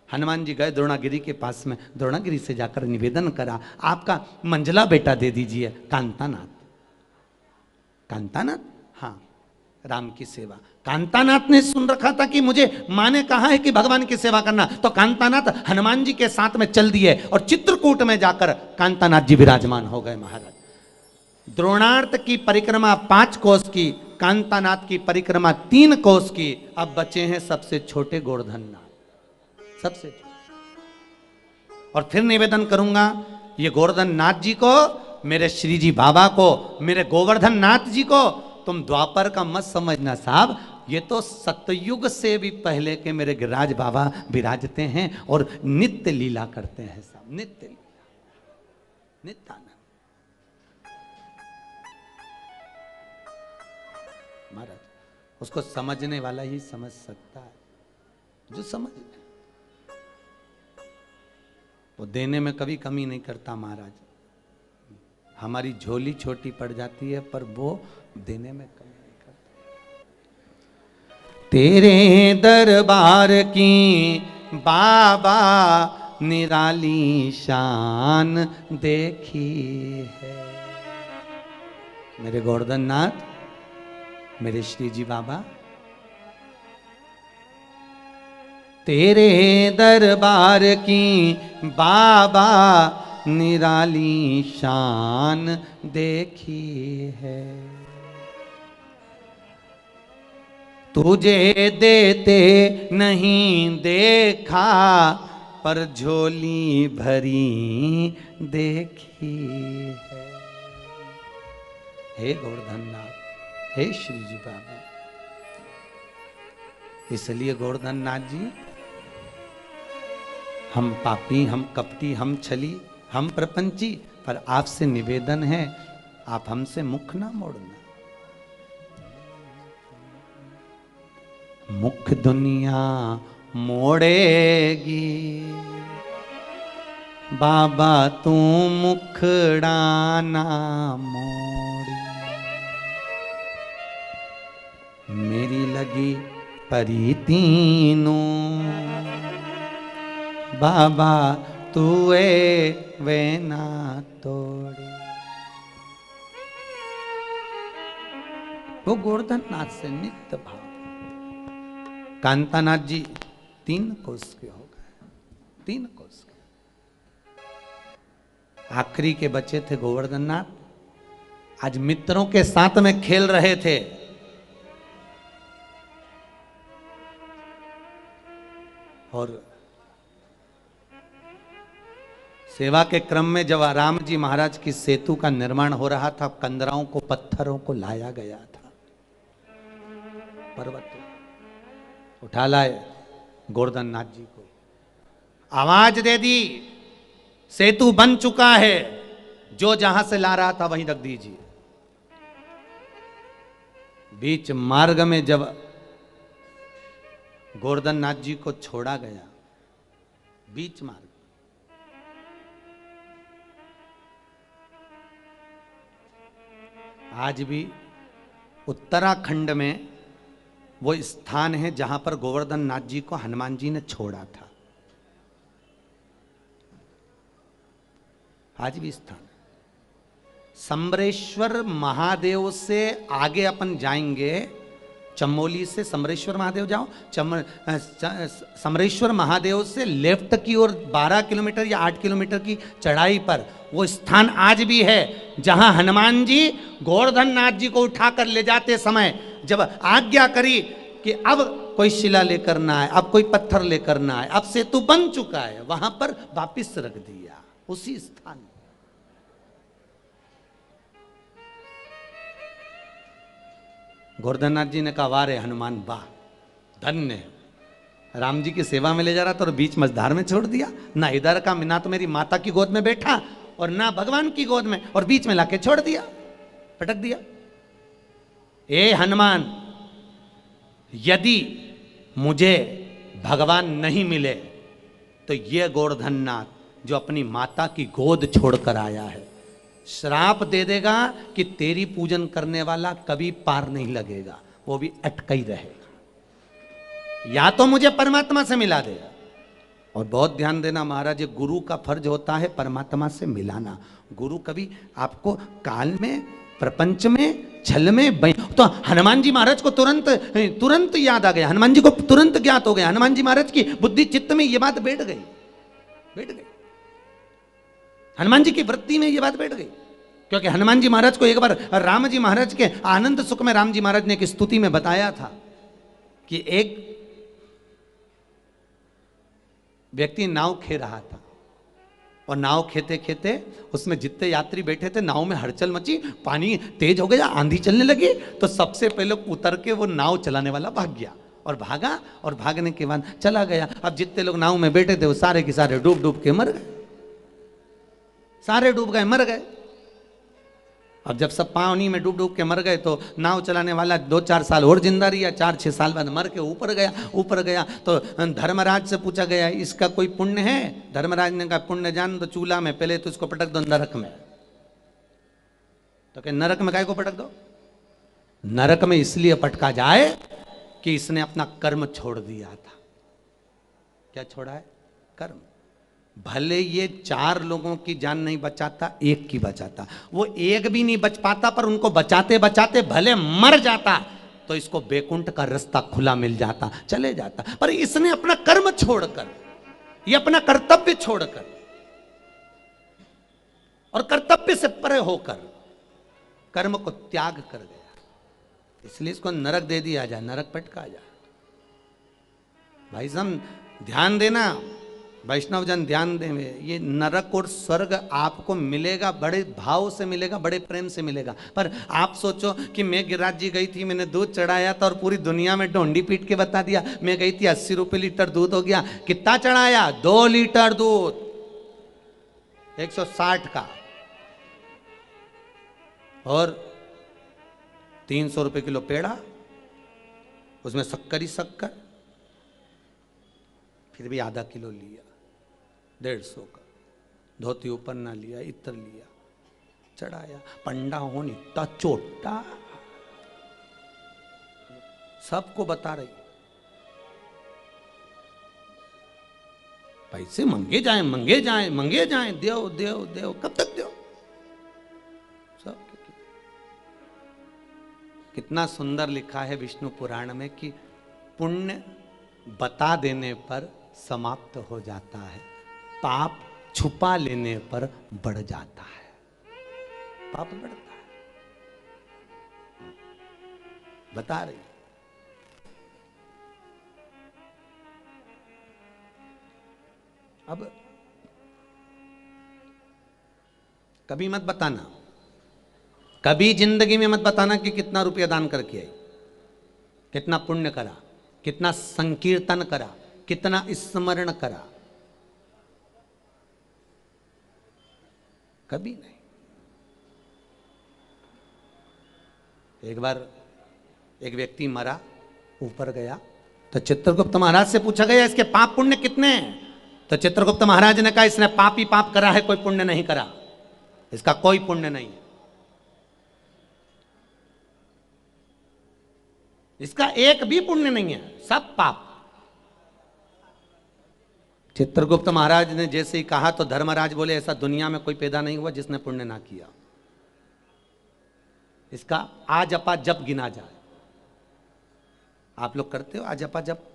हनुमान जी गए द्रोणागिरी के पास में, द्रोणागिरी से जाकर निवेदन करा आपका मंझला बेटा दे दीजिए, कांतानाथ। कांतानाथ? हाँ, राम की सेवा। कांतानाथ ने सुन रखा था कि मुझे मां ने कहा है कि भगवान की सेवा करना, तो कांतानाथ हनुमान जी के साथ में चल दिए और चित्रकूट में जाकर कांतानाथ जी विराजमान हो गए महाराज। द्रोणार्थ की परिक्रमा 5 कोस की, कांतानाथ की परिक्रमा 3 कोस की। अब बचे हैं सबसे छोटे गोवर्धननाथ, सबसे छोटे। और फिर निवेदन करूंगा ये गोवर्धननाथ जी को, मेरे श्री जी बाबा को, मेरे गोवर्धन नाथ जी को तुम द्वापर का मत समझना साहब, ये तो सतयुग से भी पहले के मेरे गिरिराज बाबा विराजते हैं और नित्य लीला करते हैं साहब, नित्य लीला, नित्य आनंद। महाराज उसको समझने वाला ही समझ सकता है, जो समझ वो देने में कभी कमी नहीं करता महाराज। हमारी झोली छोटी पड़ जाती है पर वो देने में कमी नहीं करता। तेरे दरबार की बाबा निराली शान देखी है। मेरे गोवर्धन नाथ, मेरे श्री जी बाबा, तेरे दरबार की बाबा निराली शान देखी है। तुझे देते नहीं देखा, पर झोली भरी देखी है। हे गोवर्धन नाथ, हे श्री जी बाबा, इसलिए गोवर्धन नाथ जी, हम पापी, हम कपटी, हम छली, हम प्रपंची, पर आपसे निवेदन है, आप हमसे मुख ना मोड़ना। मुख दुनिया मोड़ेगी, बाबा तू मुखड़ा मोड़ी। मेरी लगी परी तीनों, बाबा तू वे ना तोड़ी। वो गोवर्धन नाथ से नित्य भाव। कांतानाथ जी 3 कोस के हो गए, 3 कोस के। आखिरी के बच्चे थे गोवर्धन नाथ। आज मित्रों के साथ में खेल रहे थे, और सेवा के क्रम में जब राम जी महाराज की सेतु का निर्माण हो रहा था, कंदराओं को, पत्थरों को लाया गया था, पर्वत उठा लाए गोवर्धन नाथ जी को, आवाज दे दी, सेतु बन चुका है, जो जहां से ला रहा था वहीं रख दीजिए। बीच मार्ग में जब गोवर्धन नाथ जी को छोड़ा गया, बीच मार्ग, आज भी उत्तराखंड में वो स्थान है जहां पर गोवर्धन नाथ जी को हनुमान जी ने छोड़ा था। आज भी स्थान है। समरेश्वर महादेव से आगे अपन जाएंगे, चमोली से समरेश्वर महादेव जाओ, समरेश्वर महादेव से लेफ्ट की ओर 12 किलोमीटर या 8 किलोमीटर की चढ़ाई पर वो स्थान आज भी है जहां हनुमान जी गोवर्धन नाथ जी को उठाकर ले जाते समय जब आज्ञा करी कि अब कोई शिला लेकर ना आए, अब कोई पत्थर लेकर ना आए, अब सेतु बन चुका है, वहां पर वापिस रख दिया उसी स्थान। गोवर्धन नाथ जी ने कहा, वाह रे हनुमान, वाह, धन्य है। राम जी की सेवा में ले जा रहा था और बीच मझधार में छोड़ दिया। ना इधर का, ना तो मेरी माता की गोद में बैठा और ना भगवान की गोद में, और बीच में लाके छोड़ दिया, पटक दिया। ए हनुमान, यदि मुझे भगवान नहीं मिले तो ये गोवर्धन नाथ जो अपनी माता की गोद छोड़कर आया है, श्राप दे देगा कि तेरी पूजन करने वाला कभी पार नहीं लगेगा, वो भी अटका ही रहेगा। या तो मुझे परमात्मा से मिला देगा। और बहुत ध्यान देना महाराज, ये गुरु का फर्ज होता है परमात्मा से मिलाना। गुरु कभी आपको काल में, प्रपंच में, छल में तो हनुमान जी महाराज को तुरंत याद आ गया, हनुमान जी को तुरंत ज्ञात हो गया, हनुमान जी महाराज की बुद्धि चित्त में ये बात बैठ गई, हनुमान जी की वृत्ति में ये बात बैठ गई। क्योंकि हनुमान जी महाराज को एक बार राम जी महाराज के आनंद सुख में राम जी महाराज ने एक स्तुति में बताया था कि एक व्यक्ति नाव खे रहा था, और नाव खेते खेते उसमें जितने यात्री बैठे थे, नाव में हलचल मची, पानी तेज हो गया, आंधी चलने लगी, तो सबसे पहले उतर के वो नाव चलाने वाला भाग गया, और भागा, और भागने के बाद चला गया। अब जितने लोग नाव में बैठे थे वो सारे के सारे डूब डूब के मर गए, सारे डूब गए, मर गए। अब जब सब पानी में डूब डूब के मर गए तो नाव चलाने वाला 2-4 साल और जिंदा रहा, 4-6 साल बाद मर के ऊपर गया। तो धर्मराज से पूछा गया, इसका कोई पुण्य है? धर्मराज ने कहा, पुण्य जान तो चूल्हा में, पहले तो इसको पटक दो नरक में। तो क्या नरक में काय को पटक दो? नरक में इसलिए पटका जाए कि इसने अपना कर्म छोड़ दिया था। क्या छोड़ा है? कर्म। भले ये 4 लोगों की जान नहीं बचाता, एक की बचाता। वो एक भी नहीं बच पाता, पर उनको बचाते बचाते भले मर जाता तो इसको बैकुंठ का रास्ता खुला मिल जाता, चले जाता। पर इसने अपना कर्म छोड़कर, ये अपना कर्तव्य छोड़कर और कर्तव्य से परे होकर कर्म को त्याग कर गया, इसलिए इसको नरक दे दिया जाए, नरक पटका जाए। भाई साहब ध्यान देना, वैष्णव जन ध्यान देंगे, ये नरक और स्वर्ग आपको मिलेगा, बड़े भाव से मिलेगा, बड़े प्रेम से मिलेगा। पर आप सोचो कि मैं गिरिराज जी गई थी, मैंने दूध चढ़ाया था और पूरी दुनिया में ढोंडी पीट के बता दिया। मैं गई थी 80 रुपये लीटर दूध हो गया। कितना चढ़ाया? 2 लीटर दूध 160 का, और 300 रुपये किलो पेड़ा, उसमें शक्कर ही शक्कर, फिर भी आधा किलो लिया, 150 का। धोती ऊपर ना लिया, इत्र लिया, चढ़ाया। पंडा होने इतना चोटा, सबको बता रही पैसे मंगे जाएं, मंगे जाएं, मंगे जाएं, देव देव देव, कब तक देव? सब कितना सुंदर लिखा है विष्णु पुराण में कि पुण्य बता देने पर समाप्त हो जाता है, पाप छुपा लेने पर बढ़ जाता है। पाप बढ़ता है, बता रही। अब कभी मत बताना, कभी जिंदगी में मत बताना कि कितना रुपया दान करके आई, कितना पुण्य करा, कितना संकीर्तन करा, कितना स्मरण करा, कभी नहीं। एक बार एक व्यक्ति मरा, ऊपर गया तो चित्रगुप्त महाराज से पूछा गया इसके पाप पुण्य कितने हैं? तो चित्रगुप्त महाराज ने कहा इसने पाप ही पाप करा है, कोई पुण्य नहीं करा, इसका कोई पुण्य नहीं, इसका एक भी पुण्य नहीं है, सब पाप। चित्रगुप्त महाराज ने जैसे ही कहा तो धर्मराज बोले ऐसा दुनिया में कोई पैदा नहीं हुआ जिसने पुण्य ना किया, इसका आजपा जप गिना जाए। आप लोग करते हो आजपा जप?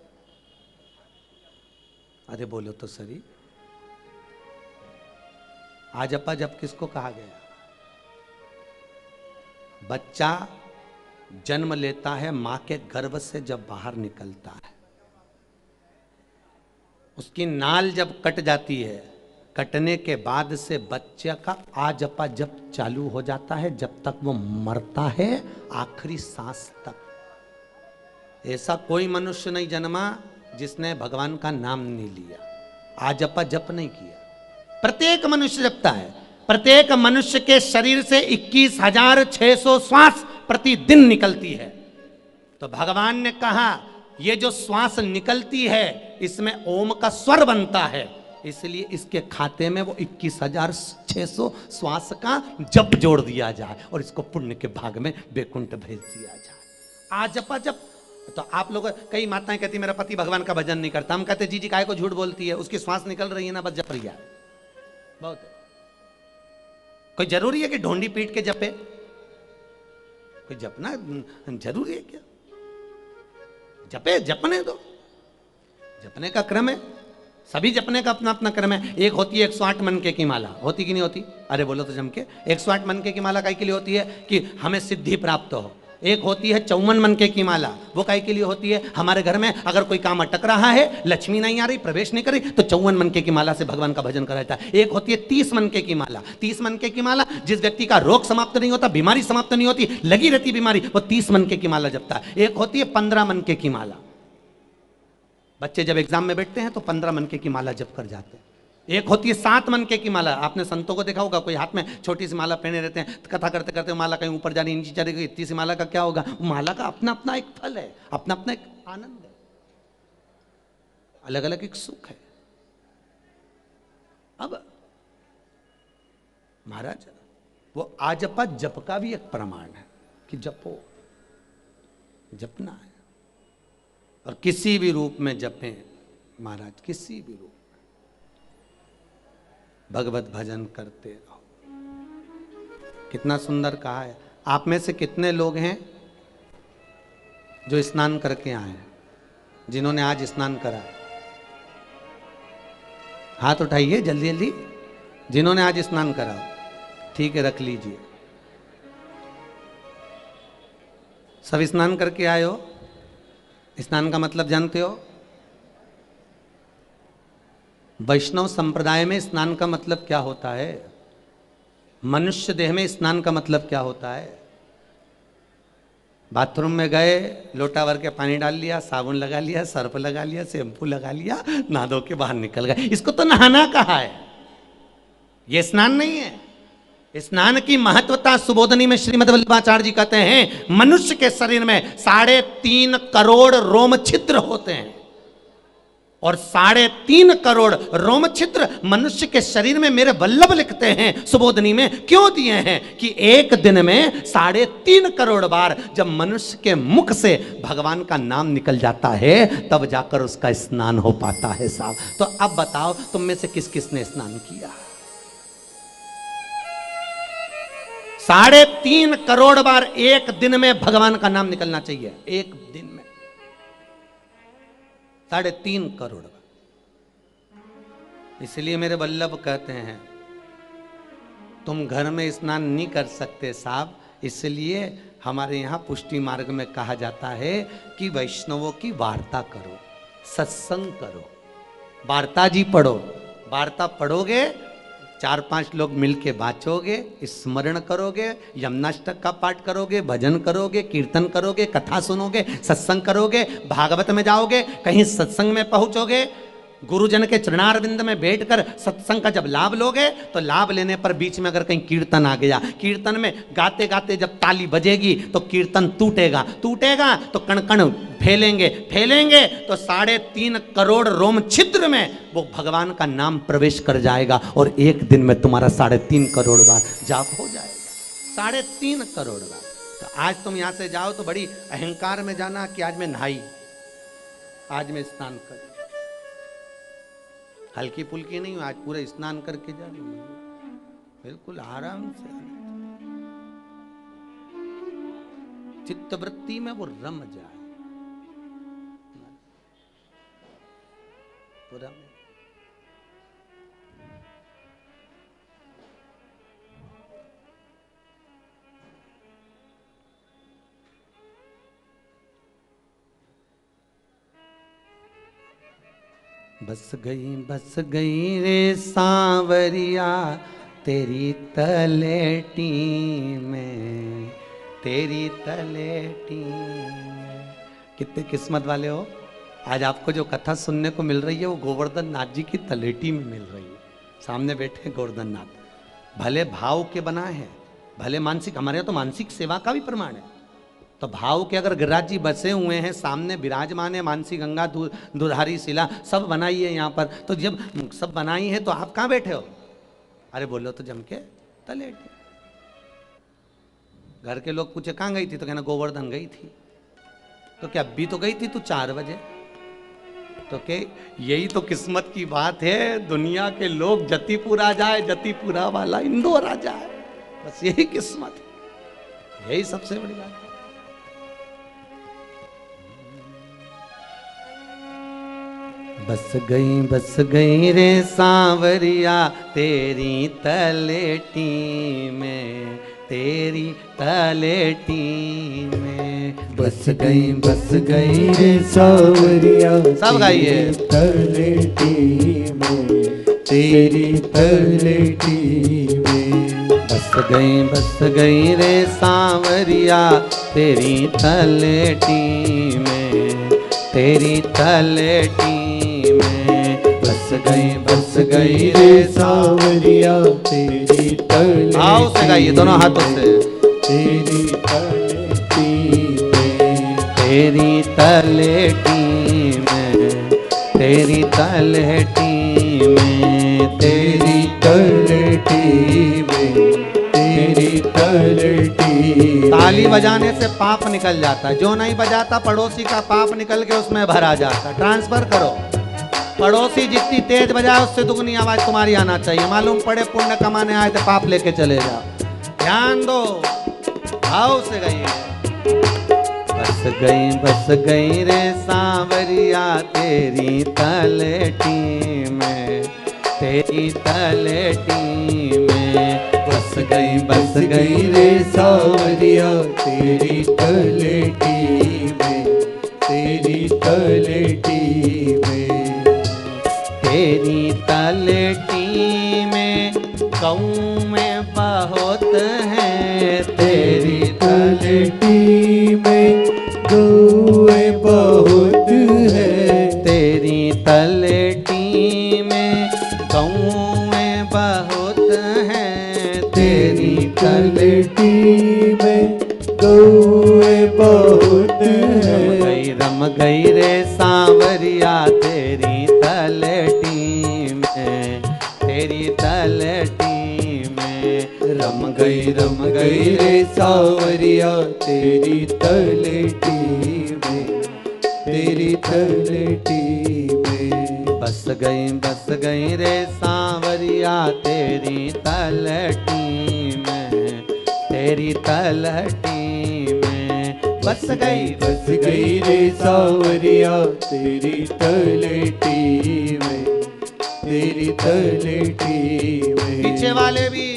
अरे बोलो तो सही, आजपा जप किसको कहा गया? बच्चा जन्म लेता है, मां के गर्भ से जब बाहर निकलता है, उसकी नाल जब कट जाती है, कटने के बाद से बच्चे का आजपा जप चालू हो जाता है जब तक वो मरता है, आखिरी सांस तक। ऐसा कोई मनुष्य नहीं जन्मा जिसने भगवान का नाम नहीं लिया, आजपा जप नहीं किया। प्रत्येक मनुष्य जपता है। प्रत्येक मनुष्य के शरीर से 21,600 श्वास प्रतिदिन निकलती है। तो भगवान ने कहा ये जो श्वास निकलती है इसमें ओम का स्वर बनता है, इसलिए इसके खाते में वो 21,600 श्वास का जप जोड़ दिया जाए और इसको पुण्य के भाग में बैकुंठ भेज दिया जाए। आजपा जप। तो आप लोग, कई माताएं कहती मेरा पति भगवान का भजन नहीं करता, हम कहते जी काहे को झूठ बोलती है, उसकी श्वास निकल रही है ना, बस जप रही है, बहुत है। कोई जरूरी है कि ढोंडी पीट के जपे? कोई जपना जरूरी है क्या? जपे, जपने दो, जपने का क्रम है, सभी जपने का अपना अपना क्रम है। एक होती है 108 मनके की माला, होती कि नहीं होती? अरे बोलो तो जम के। 108 मनके की माला काहे के लिए होती है? कि हमें सिद्धि प्राप्त हो। एक होती है 54 मनके की माला, वो काहे के लिए होती है? हमारे घर में अगर कोई काम अटक रहा है, लक्ष्मी नहीं आ रही, प्रवेश नहीं करी, तो 54 मनके की माला से भगवान का भजन कराता है। एक होती है 30 मनके की माला। 30 मनके की माला, जिस व्यक्ति का रोग समाप्त नहीं होता, बीमारी समाप्त नहीं होती, लगी रहती बीमारी, वो 30 मनके की माला जपता है। एक होती है 15 मनके की माला, बच्चे जब एग्जाम में बैठते हैं तो 15 मनके की माला जप कर जाते हैं। एक होती है 7 मनके की माला, आपने संतों को देखा होगा, कोई हाथ में छोटी सी माला पहने रहते हैं, कथा करते करते माला कहीं ऊपर जा रही, नीचे जा रही, इतनी सी माला का क्या होगा? माला का अपना अपना एक फल है, अपना अपना एक आनंद है, अलग अलग एक सुख है। अब महाराज वो आजपा जप का भी एक प्रमाण है कि जपो, जपना है। और किसी भी रूप में जपें महाराज, किसी भी रूप में भगवत भजन करते रहो। कितना सुंदर कहा है। आप में से कितने लोग हैं जो स्नान करके आए हैं, जिन्होंने आज स्नान करा? हाथ उठाइए जल्दी जल्दी, जिन्होंने आज स्नान करा। ठीक है, रख लीजिए। सब स्नान करके आए हो? स्नान का मतलब जानते हो? वैष्णव संप्रदाय में स्नान का मतलब क्या होता है? मनुष्य देह में स्नान का मतलब क्या होता है? बाथरूम में गए, लोटा भर के पानी डाल लिया, साबुन लगा लिया, सर्फ लगा लिया, शैम्पू लगा लिया, नहा धो के बाहर निकल गए। इसको तो नहाना कहा है, ये स्नान नहीं है। स्नान की महत्वता सुबोधनी में श्रीमद् वल्लभाचार्य जी कहते हैं, मनुष्य के शरीर में 3.5 करोड़ रोम छिद्र होते हैं और 3.5 करोड़ रोम छिद्र मनुष्य के शरीर में मेरे वल्लभ लिखते हैं सुबोधनी में क्यों दिए हैं कि एक दिन में 3.5 करोड़ बार जब मनुष्य के मुख से भगवान का नाम निकल जाता है तब जाकर उसका स्नान हो पाता है साहब। तो अब बताओ तुम में से किस किस ने स्नान किया? 3.5 करोड़ बार एक दिन में भगवान का नाम निकलना चाहिए, एक दिन में 3.5 करोड़। इसलिए मेरे वल्लभ कहते हैं तुम घर में स्नान नहीं कर सकते साहब, इसलिए हमारे यहाँ पुष्टि मार्ग में कहा जाता है कि वैष्णवों की वार्ता करो, सत्संग करो, वार्ता जी पढ़ो। वार्ता पढ़ोगे 4-5 लोग मिलके बाँचोगे, स्मरण करोगे, यमुनाष्टक का पाठ करोगे, भजन करोगे, कीर्तन करोगे, कथा सुनोगे, सत्संग करोगे, भागवत में जाओगे, कहीं सत्संग में पहुंचोगे, गुरुजन के चरणारविंद में बैठकर सत्संग का जब लाभ लोगे तो लाभ लेने पर बीच में अगर कहीं कीर्तन आ गया, कीर्तन में गाते गाते जब ताली बजेगी तो कीर्तन टूटेगा, टूटेगा तो कण कण फैलेंगे, फैलेंगे तो 3.5 करोड़ रोम छिद्र में वो भगवान का नाम प्रवेश कर जाएगा और एक दिन में तुम्हारा 3.5 करोड़ बार जाप हो जाएगा। 3.5 करोड़ बार। तो आज तुम यहां से जाओ तो बड़ी अहंकार में जाना कि आज मैं नहाई, आज मैं स्नान कर, हल्की फुल्की नहीं, आज पूरे स्नान करके जा रही हूं, बिल्कुल आराम से चित्तवृत्ति में वो रम जाए पूरा में। बस गई रे सांवरिया तेरी तलेटी में, तेरी तलेटी में। कितने किस्मत वाले हो, आज आपको जो कथा सुनने को मिल रही है वो गोवर्धन नाथ जी की तलेटी में मिल रही है। सामने बैठे गोवर्धन नाथ, भले भाव के बना है, भले मानसिक, हमारे यहाँ तो मानसिक सेवा का भी प्रमाण है। तो भाव के अगर गिरिराज जी बसे हुए हैं, सामने विराजमान है, मानसी गंगा दुधारी शिला सब बनाई है यहाँ पर, तो जब सब बनाई है तो आप कहाँ बैठे हो? अरे बोलो तो जम के तलेटी। घर के लोग पूछे कहाँ गई थी तो कहना गोवर्धन गई थी। तो क्या अभी तो गई थी तू 4 बजे? तो के यही तो किस्मत की बात है, दुनिया के लोग जतीपुर आ जाए, जतीपुरा वाला इंदौर आ जाए, बस यही किस्मत है, यही सबसे बड़ी बात है। बस गई रे सांवरिया तेरी तलेटी में, तेरी तलेटी में। बस गई रे सांवरिया सब गाइए। तलेटी में, तेरी तलेटी में। बस गई रे सांवरिया तेरी तलेटी में, तेरी तलेटी में। बस गई रे सांवरिया तेरी तलेटी। आओ से गाइए दोनों हाथों से। तेरी तलेटी में, तेरी तलेटी में, तेरी तलेटी में, तेरी तलेटी में, तेरी तलेटी। ताली बजाने से पाप निकल जाता है, जो नहीं बजाता पड़ोसी का पाप निकल के उसमें भरा जाता है। ट्रांसफर करो, पड़ोसी जितनी तेज बजाए उससे दुगनी आवाज तुम्हारी आना चाहिए। मालूम पड़े पुण्य कमाने आए तो पाप लेके चले जाओ। ध्यान दो, भाव से गई। बस गई रे सांवरिया तेरी तलटी में, तेरी तलटी में। बस गई रे सांवरिया तेरी तलटी में, तेरी तलटी में। तेरी तलटी में गऊ में बहुत है, तेरी तलटी में गौए बहुत है। तेरी तलटी में गऊ में बहुत है। तेरी तलटी में गौए बहुत है। रम गई रे सांवरिया तेरी तलटी में, तेरी तलटी में। रम गई रे सांवरिया तेरी तलटी में, तेरी तलटी में। बस गई रे सांवरिया तेरी तलटी में, तेरी तलटी में। बस गई रे सांवरिया तेरी तलटी में, तेरी तलटी में। पीछे वाले भी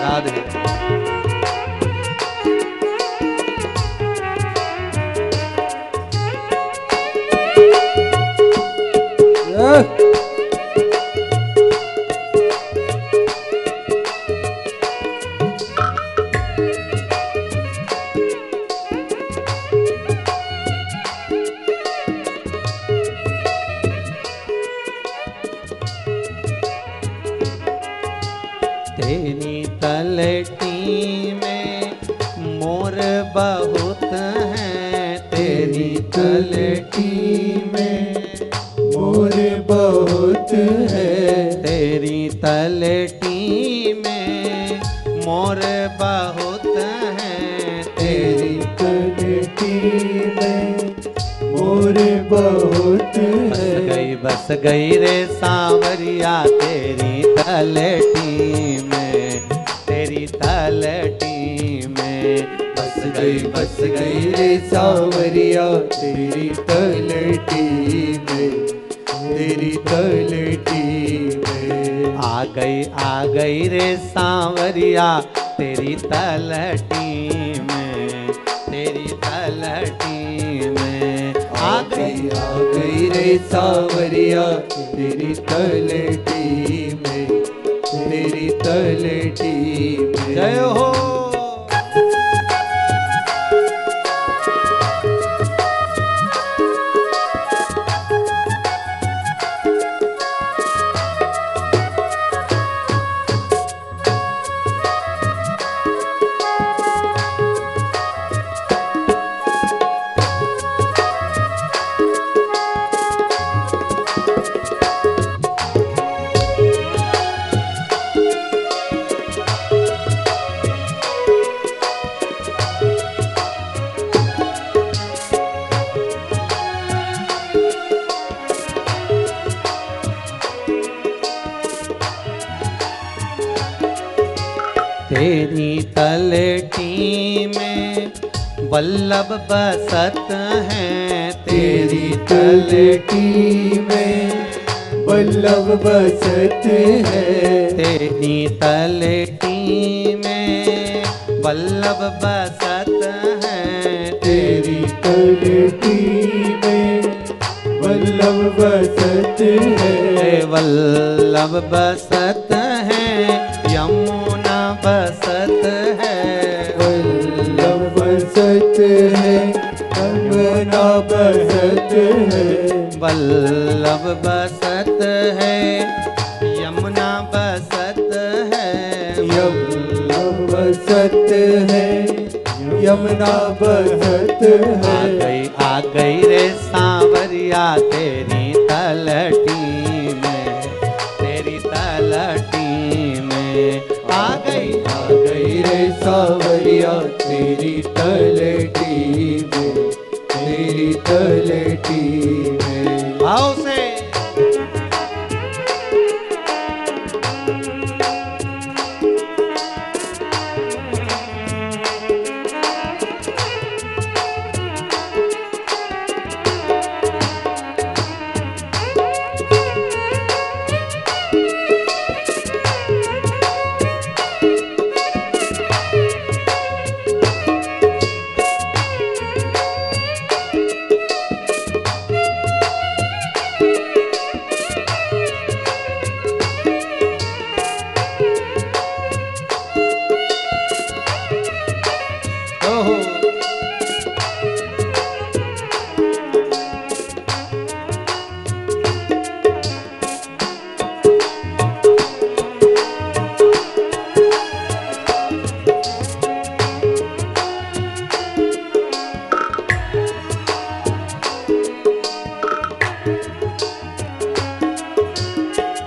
राधे। तेरी तलटी में मोर बहुत है, तेरी तलटी में मोर बहुत है। तेरी तलटी में मोर बहुत है। तेरी तलटी में मोर बहुत है। बस गई रे सांवरिया तेरी तलटी में, तेरी तलटी में। बस गई रे सांवरिया तेरी तलटी में, तेरी तलटी में। आ गई रे सांवरिया तेरी तलटी में, तेरी तलटी में। आ गई रे सांवरिया तेरी तलटी में, तेरी तलटी में। जय हो। तेरी तलटी में वल्लभ बसत है, तेरी तलटी में वल्लभ बसत है। तेरी तलटी में वल्लभ बसत है। तेरी तलटी में वल्लभ बसत है। वल्लभ बसत है, यमुना बसत है। वल्लभ बसत है, यमुना बसत है। वल्लभ बसत है, यमुना यमुना बसत है, यमुना बसत है। आ गई रे सांवरिया तेरी तलटी में, तेरी तलटी में आ गई रे सांवरिया तेरी तलटी में, तेरी तलटी में। भाव से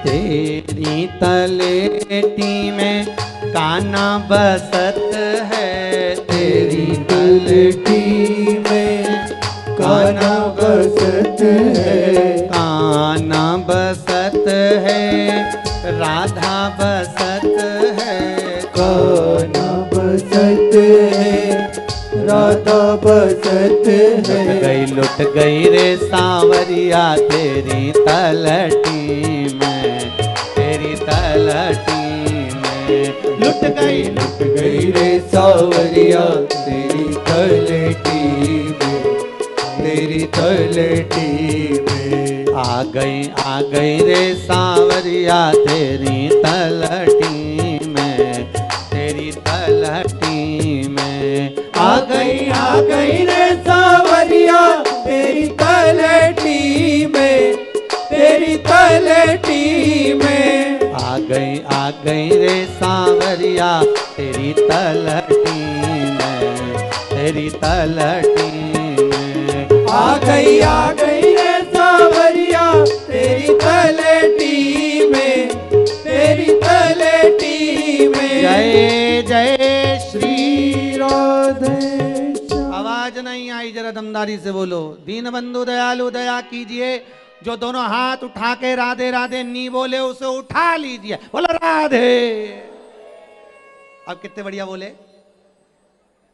तेरी तलेटी में कान्हा बसत है, तेरी तलटी में कान्हा बसत है, कान्हा बसत है, राधा बसत है, कान्हा बसत है, राधा बसत है। लुट गई रे सांवरिया तेरी तलटी में, तेरी तलटी में लुट गई रे सांवरिया तेरी तलटी में, तेरी तलटी में। आ गई रे सांवरिया तेरी तलटी में, तेरी तलटी में आ गई रे सांवरिया तेरी तलटी में, तेरी तलटी में। आ गई रे सांवरिया तेरी तलटी में, तेरी तलटी में आ गई रे सांवरिया तेरी तलटी में, तेरी तलटी में। जय जय श्री राधे। आवाज नहीं आई, जरा दमदारी से बोलो। दीन बंधु दयालु दया कीजिए। जो दोनों हाथ उठा के राधे राधे नी बोले उसे उठा लीजिए, बोलो राधे। अब कितने बढ़िया बोले,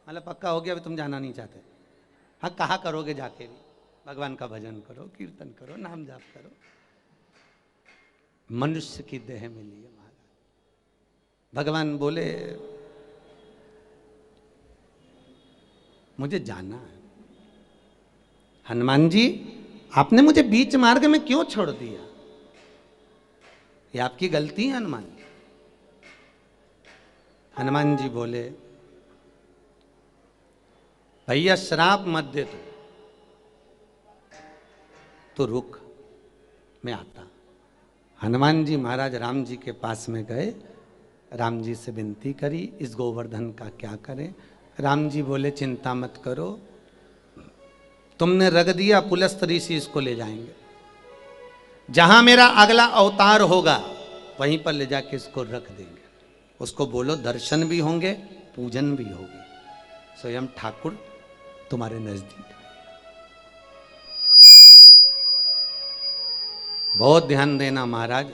मतलब पक्का हो गया, अभी तुम जाना नहीं चाहते। हाँ, कहा करोगे जाके भी, भगवान का भजन करो, कीर्तन करो, नाम जाप करो। मनुष्य की देह मिली है महाराज। भगवान बोले मुझे जाना है। हनुमान जी, आपने मुझे बीच मार्ग में क्यों छोड़ दिया? ये आपकी गलती है हनुमान जी। हनुमान जी बोले भैया श्राप मत दे तो रुक, मैं आता। हनुमान जी महाराज राम जी के पास में गए, राम जी से विनती करी इस गोवर्धन का क्या करें। राम जी बोले चिंता मत करो, तुमने रख दिया, पुलस्त ऋषि इसको ले जाएंगे। जहां मेरा अगला अवतार होगा वहीं पर ले जाके इसको रख देंगे। उसको बोलो दर्शन भी होंगे, पूजन भी होगी, स्वयं ठाकुर तुम्हारे नजदीक। बहुत ध्यान देना महाराज।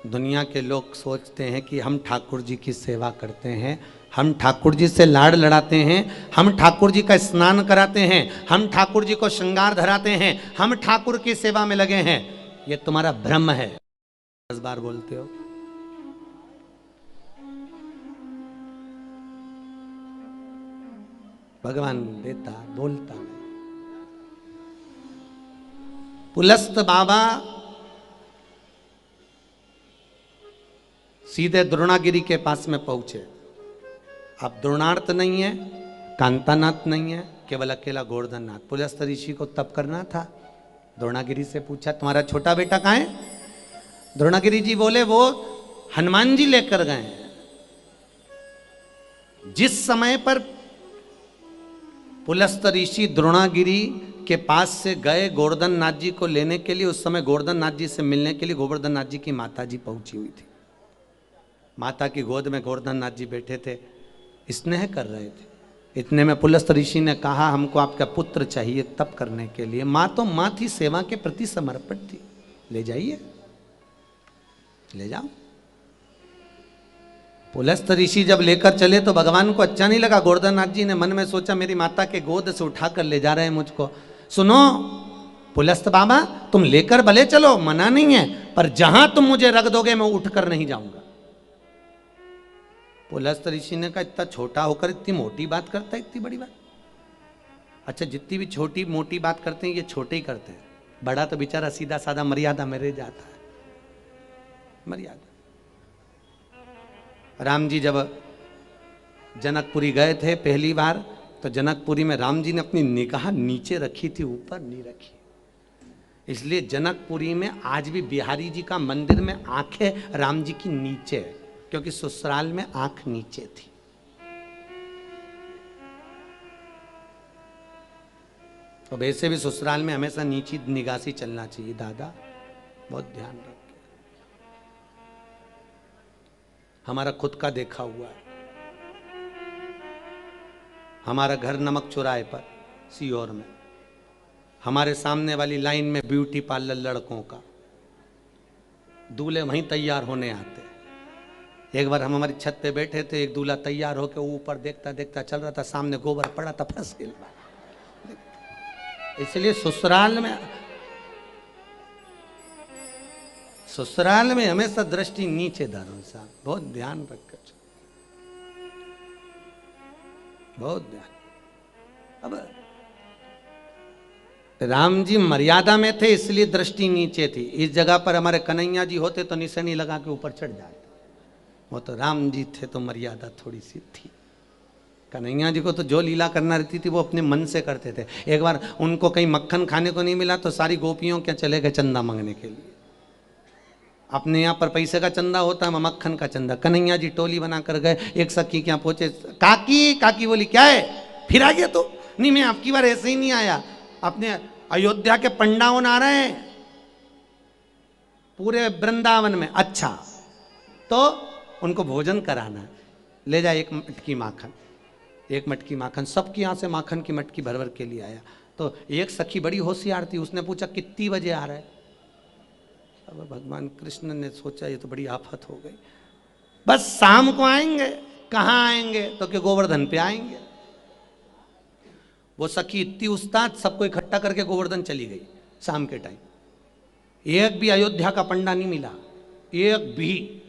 दुनिया के लोग सोचते हैं कि हम ठाकुर जी की सेवा करते हैं, हम ठाकुर जी से लाड़ लड़ाते हैं, हम ठाकुर जी का स्नान कराते हैं, हम ठाकुर जी को श्रृंगार धराते हैं, हम ठाकुर की सेवा में लगे हैं। ये तुम्हारा भ्रम है। 10 बार बोलते हो। भगवान देता बोलता नहीं। पुलस्त बाबा सीधे द्रोणागिरी के पास में पहुंचे। अब द्रोणार्थ नहीं है, कांतानाथ नहीं है, केवल अकेला गोवर्धननाथ। पुलस्त ऋषि को तप करना था। द्रोणागिरी से पूछा तुम्हारा छोटा बेटा कहाँ है? द्रोणागिरी जी बोले वो हनुमान जी लेकर गए हैं। जिस समय पर पुलस्त ऋषि द्रोणागिरी के पास से गए गोवर्धन नाथ जी को लेने के लिए, उस समय गोवर्धन नाथ जी से मिलने के लिए गोवर्धन नाथ जी की माता जी पहुंची हुई थी। माता की गोद में गोवर्धन नाथ जी बैठे थे, स्नेह कर रहे थे। इतने में पुलस्त ऋषि ने कहा, हमको आपका पुत्र चाहिए तप करने के लिए। माँ तो माँ थी, सेवा के प्रति समर्पित थी, ले जाइए, ले जाओ। पुलस्त ऋषि जब लेकर चले तो भगवान को अच्छा नहीं लगा। गोवर्धन नाथ जी ने मन में सोचा, मेरी माता के गोद से उठाकर ले जा रहे हैं मुझको। सुनो पुलस्त बाबा, तुम लेकर भले चलो, मना नहीं है, पर जहां तुम मुझे रख दोगे मैं उठकर नहीं जाऊंगा। पुलस्त ऋषि ने कहा, इतना छोटा होकर इतनी मोटी बात करता है, इतनी बड़ी बात। अच्छा, जितनी भी छोटी मोटी बात करते हैं ये छोटे ही करते हैं, बड़ा तो बेचारा सीधा साधा मर्यादा में रह जाता है। मर्यादा। राम जी जब जनकपुरी गए थे पहली बार, तो जनकपुरी में राम जी ने अपनी निगाह नीचे रखी थी, ऊपर नहीं रखी। इसलिए जनकपुरी में आज भी बिहारी जी का मंदिर में आंखें राम जी की नीचे है, क्योंकि ससुराल में आंख नीचे थी। तो वैसे भी ससुराल में हमेशा नीची निगाह से चलना चाहिए दादा, बहुत ध्यान रखें। हमारा खुद का देखा हुआ है। हमारा घर नमक चौराहे पर सीहोर में, हमारे सामने वाली लाइन में ब्यूटी पार्लर लड़कों का, दूल्हे वहीं तैयार होने आते। एक बार हम हमारी छत पे बैठे थे, एक दूल्हा तैयार होकर ऊपर देखता देखता चल रहा था, सामने गोबर पड़ा था, फंस गया। इसलिए ससुराल में हमेशा दृष्टि नीचे धरो साहब, बहुत ध्यान रखकर, बहुत ध्यान। अब राम जी मर्यादा में थे इसलिए दृष्टि नीचे थी। इस जगह पर हमारे कन्हैया जी होते तो निशानी लगा के ऊपर चढ़ जाते। वो तो राम जी थे तो मर्यादा थोड़ी सी थी। कन्हैया जी को तो जो लीला करना रहती थी वो अपने मन से करते थे। एक बार उनको कहीं मक्खन खाने को नहीं मिला तो सारी गोपियों क्या चले गए चंदा मांगने के लिए। अपने यहाँ पर पैसे का चंदा होता है, मक्खन का चंदा। कन्हैया जी टोली बना कर गए, एक सखी के यहाँ पहुंचे, काकी काकी बोली क्या है, फिर आ गया तो? नहीं, मैं आपकी बार ऐसे ही नहीं आया, अपने अयोध्या के पंडावन आ रहे हैं पूरे वृंदावन में। अच्छा, तो उनको भोजन कराना, ले जा एक मटकी माखन, एक मटकी माखन। सबकी यहाँ से माखन की मटकी भर भर के लिए आया। तो एक सखी बड़ी होशियार थी, उसने पूछा कितनी बजे आ रहा है? अब भगवान कृष्ण ने सोचा ये तो बड़ी आफत हो गई, बस शाम को आएंगे। कहाँ आएंगे? तो कि गोवर्धन पे आएंगे। वो सखी इतनी उस्ताद, सबको इकट्ठा करके गोवर्धन चली गई शाम के टाइम। एक भी अयोध्या का पंडा नहीं मिला, एक भी।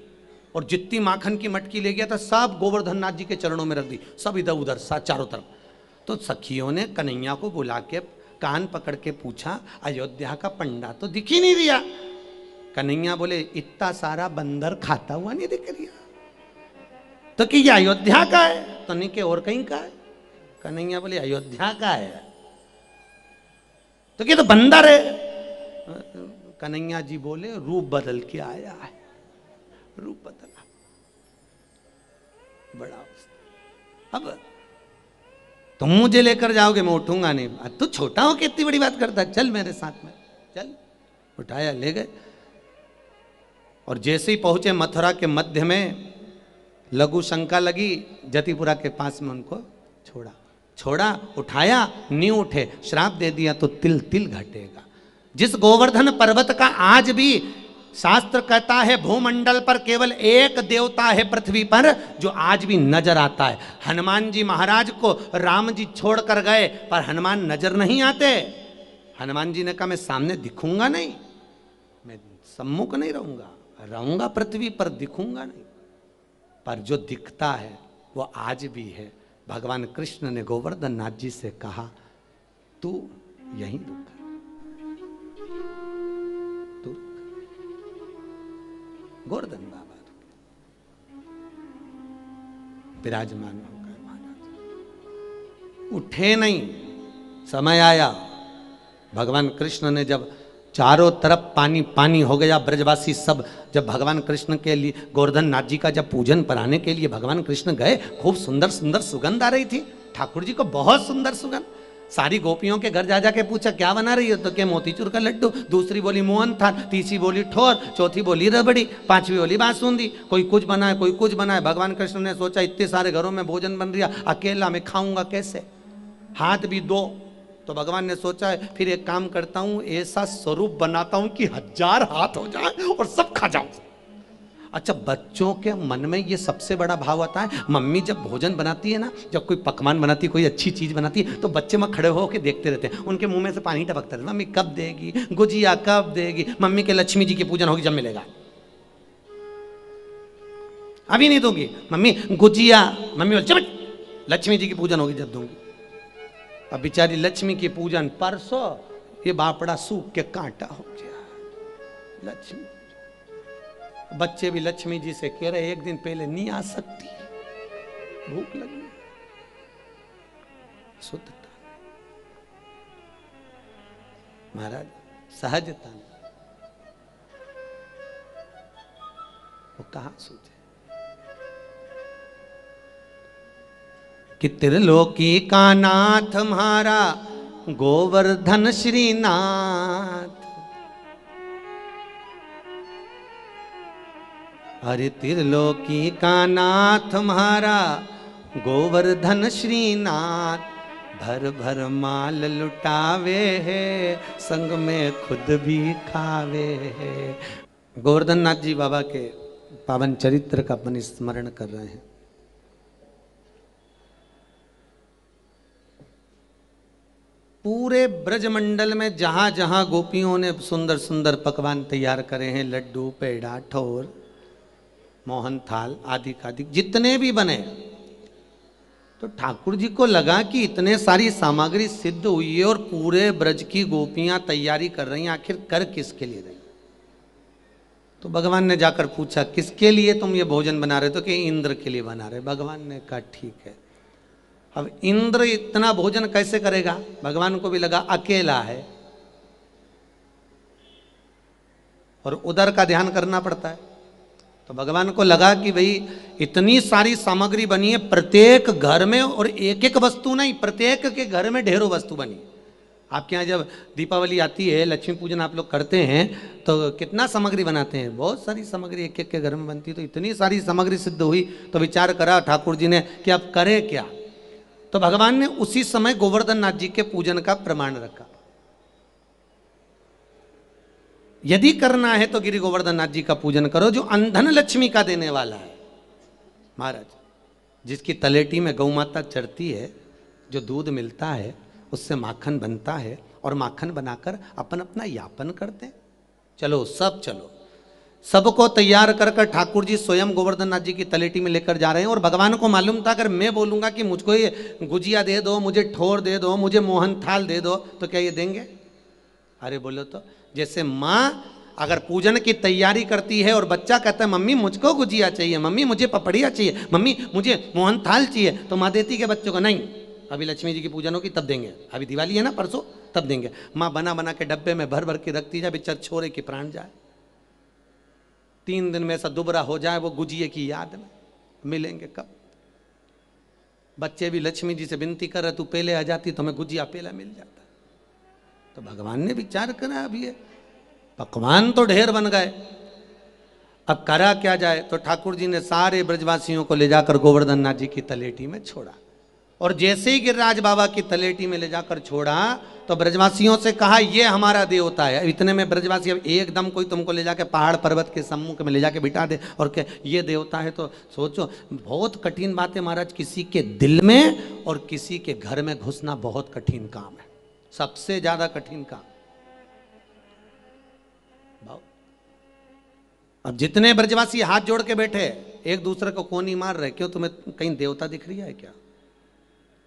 और जितनी माखन की मटकी ले गया था सब गोवर्धन नाथ जी के चरणों में रख दी, सब इधर उधर चारों तरफ। तो सखियों ने कन्हैया को बुला के कान पकड़ के पूछा, अयोध्या का पंडा तो दिख ही नहीं दिया। कन्हैया बोले, इतना सारा बंदर खाता हुआ नहीं दिख रहा, तो कि ये अयोध्या का है? तो नहीं कि और कहीं का है। कन्हैया बोले, अयोध्या का है। तो कि तो बंदर है। कन्हैया जी बोले, रूप बदल के आया है, रूप बदला, बड़ा। अब तुम मुझे लेकर जाओगे, मैं उठूंगा नहीं। तू छोटा हो कि इतनी बड़ी बात करता है, चल मेरे साथ में चल। उठाया, ले गए। और जैसे ही पहुंचे मथुरा के मध्य में, लघु शंका लगी, जतिपुरा के पास में उनको छोड़ा, उठाया, नहीं उठे, श्राप दे दिया तो तिल तिल घटेगा। जिस गोवर्धन पर्वत का आज भी शास्त्र कहता है भूमंडल पर केवल एक देवता है पृथ्वी पर जो आज भी नजर आता है। हनुमान जी महाराज को राम जी छोड़ कर गए, पर हनुमान नजर नहीं आते। हनुमान जी ने कहा, मैं सामने दिखूंगा नहीं, मैं सम्मुख नहीं रहूंगा पृथ्वी पर, दिखूंगा नहीं। पर जो दिखता है वो आज भी है। भगवान कृष्ण ने गोवर्धन नाथ जी से कहा, तू यहीं रुक, तू गोवर्धन बाबा विराजमान हो गए महाराज, उठे नहीं। समय आया, भगवान कृष्ण ने जब चारों तरफ पानी पानी हो गया। ब्रजवासी सब जब भगवान कृष्ण के लिए गोवर्धन नाथ जी का जब पूजन कराने के लिए भगवान कृष्ण गए, खूब सुंदर सुंदर सुगंध आ रही थी ठाकुर जी को, बहुत सुंदर सुगंध। सारी गोपियों के घर जा जाके पूछा क्या बना रही हो, तो क्या मोतीचूर का लड्डू, दूसरी बोली मोहन थाल, तीसरी बोली ठोर, चौथी बोली रबड़ी, पांचवी बोली बासुंदी। कोई कुछ बनाए कोई कुछ बनाए। भगवान कृष्ण ने सोचा इतने सारे घरों में भोजन बन रहा, अकेला मैं खाऊंगा कैसे, हाथ भी दो। तो भगवान ने सोचा है फिर एक काम करता हूं, ऐसा स्वरूप बनाता हूं कि 1000 हाथ हो जाए और सब खा जाऊं। अच्छा, बच्चों के मन में ये सबसे बड़ा भाव आता है। मम्मी जब भोजन बनाती है ना, जब कोई पकवान बनाती है, कोई अच्छी चीज बनाती है, तो बच्चे वहां खड़े होकर देखते रहते हैं, उनके मुंह में से पानी टपकता रहता है, मम्मी कब देगी गुजिया, कब देगी मम्मी के लक्ष्मी जी की पूजन होगी जब मिलेगा, अभी नहीं दूंगी मम्मी गुजिया, मम्मी बोल चल लक्ष्मी जी की पूजन होगी जब दूंगी। अब बेचारी लक्ष्मी की पूजन परसों, ये बापड़ा सूख के कांटा हो गया। लक्ष्मी बच्चे भी लक्ष्मी जी से कह रहे एक दिन पहले नहीं आ सकती, भूख लगी। शुद्धता महाराज, सहजता वो कहां सूझे कि त्रिलोकी का नाथ हमारा गोवर्धन श्रीनाथ। अरे त्रिलोकी का नाथ हमारा गोवर्धन श्रीनाथ, भर भर माल लुटावे है संग में खुद भी खावे है। गोवर्धन नाथ जी बाबा के पावन चरित्र का अपन स्मरण कर रहे हैं। पूरे ब्रजमंडल में जहां जहां गोपियों ने सुंदर सुंदर पकवान तैयार करे हैं, लड्डू, पेड़ा, ठोर, मोहन थाल आदि आदि जितने भी बने, तो ठाकुर जी को लगा कि इतने सारी सामग्री सिद्ध हुई है और पूरे ब्रज की गोपियां तैयारी कर रही हैं, आखिर कर किसके लिए रही। तो भगवान ने जाकर पूछा किसके लिए तुम ये भोजन बना रहे हो, तो कि इंद्र के लिए बना रहे। भगवान ने कहा ठीक है। अब इंद्र इतना भोजन कैसे करेगा, भगवान को भी लगा अकेला है और उधर का ध्यान करना पड़ता है। तो भगवान को लगा कि भाई इतनी सारी सामग्री बनी है प्रत्येक घर में, और एक एक वस्तु नहीं, प्रत्येक के घर में ढेरों वस्तु बनी। आपके यहाँ जब दीपावली आती है, लक्ष्मी पूजन आप लोग करते हैं, तो कितना सामग्री बनाते हैं, बहुत सारी सामग्री एक एक के घर में बनती है। तो इतनी सारी सामग्री सिद्ध हुई, तो विचार करा ठाकुर जी ने कि अब करें क्या। तो भगवान ने उसी समय गोवर्धन नाथ जी के पूजन का प्रमाण रखा। यदि करना है तो गिरि गोवर्धन नाथ जी का पूजन करो, जो अंधन लक्ष्मी का देने वाला है महाराज, जिसकी तलेटी में गौ माता चढ़ती है, जो दूध मिलता है उससे माखन बनता है, और माखन बनाकर अपन अपना यापन करते हैं। चलो सब चलो, सबको तैयार कर कर ठाकुर जी स्वयं गोवर्धन नाथ जी की तलेटी में लेकर जा रहे हैं। और भगवान को मालूम था अगर मैं बोलूंगा कि मुझको ये गुजिया दे दो, मुझे ठोर दे दो, मुझे मोहन थाल दे दो, तो क्या ये देंगे? अरे बोलो तो, जैसे माँ अगर पूजन की तैयारी करती है और बच्चा कहता है मम्मी मुझको गुजिया चाहिए, मम्मी मुझे पपड़िया चाहिए, मम्मी मुझे मोहन थाल चाहिए, तो माँ देती के बच्चों को नहीं अभी लक्ष्मी जी की पूजन होगी तब देंगे, अभी दिवाली है ना परसों तब देंगे। माँ बना बना के डब्बे में भर भर के रखती जाए, बेचार छोरे के प्राण जाए। 3 दिन में ऐसा दुबरा हो जाए वो गुजिये की याद में, मिलेंगे कब। बच्चे भी लक्ष्मी जी से विनती कर रहे तू पहले आ जाती तो हमें गुजिया पहला मिल जाता। तो भगवान ने विचार करा अब ये पकवान तो ढेर बन गए, अब करा क्या जाए। तो ठाकुर जी ने सारे ब्रजवासियों को ले जाकर गोवर्धन नाथ जी की तलेटी में छोड़ा, और जैसे ही गिरिराज बाबा की तलेटी में ले जाकर छोड़ा तो ब्रजवासियों से कहा ये हमारा देवता है। इतने में ब्रजवासी अब एकदम कोई तुमको ले जाके पहाड़ पर्वत के सम्मुख में ले जाके बिठा दे और के ये देवता है, तो सोचो बहुत कठिन बात है महाराज। किसी के दिल में और किसी के घर में घुसना बहुत कठिन काम है, सबसे ज्यादा कठिन काम। अब जितने ब्रजवासी हाथ जोड़ के बैठे एक दूसरे को कोनी मार रहे, क्यों तुम्हें कहीं देवता दिख रही है क्या?